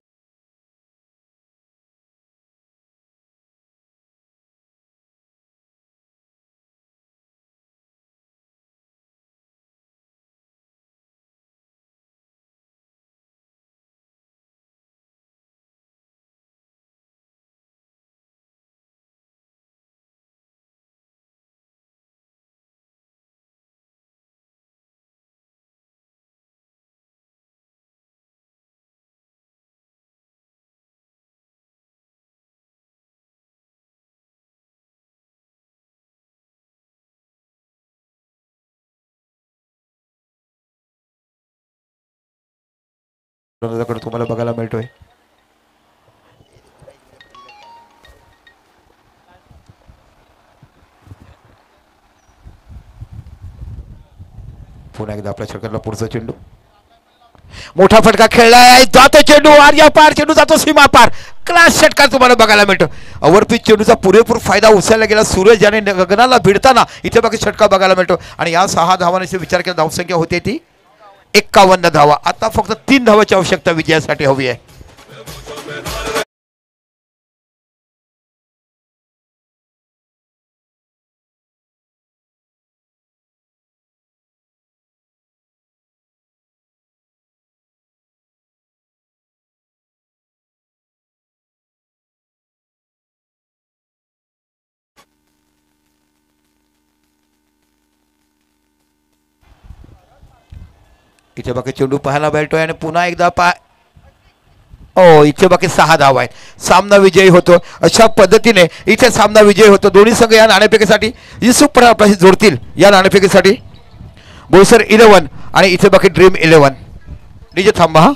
तुम्हाला बघायला मिळतोय पुन्हा एकदा आपल्या षटकातला पुढचा चेंडू. मोठा फटका खेळलाय, जातो चेंडू आर्या पार, चेंडू जातो सीमा पार. क्लास षटकार तुम्हाला बघायला मिळतो. ओव्हरपिच चेंडूचा पुरेपूर फायदा उचलला गेला. सूरज याने गगनाला भिडताना इथे बाकी षटका बघायला मिळतो आणि या 6 धावांचा विचार केला धावसंख्या होते ती 51 धावा. आता फक्त 3 धावाची आवश्यकता विजयासाठी हवी आहे. इथे बाकी चेंडू पाहायला भेटतोय आणि पुन्हा एकदा इथे बाकी 6 धावा आहेत. सामना विजयी होतो. अशा पद्धतीने इथे सामना विजयी होतो. दोन्ही संघ या नाणेफेकीसाठी युसुफ पण आपल्याशी जोडतील. या नाणेफेकीसाठी बोईसर 11 आणि इथे बाकी ड्रीम 11. डीजे थांबा.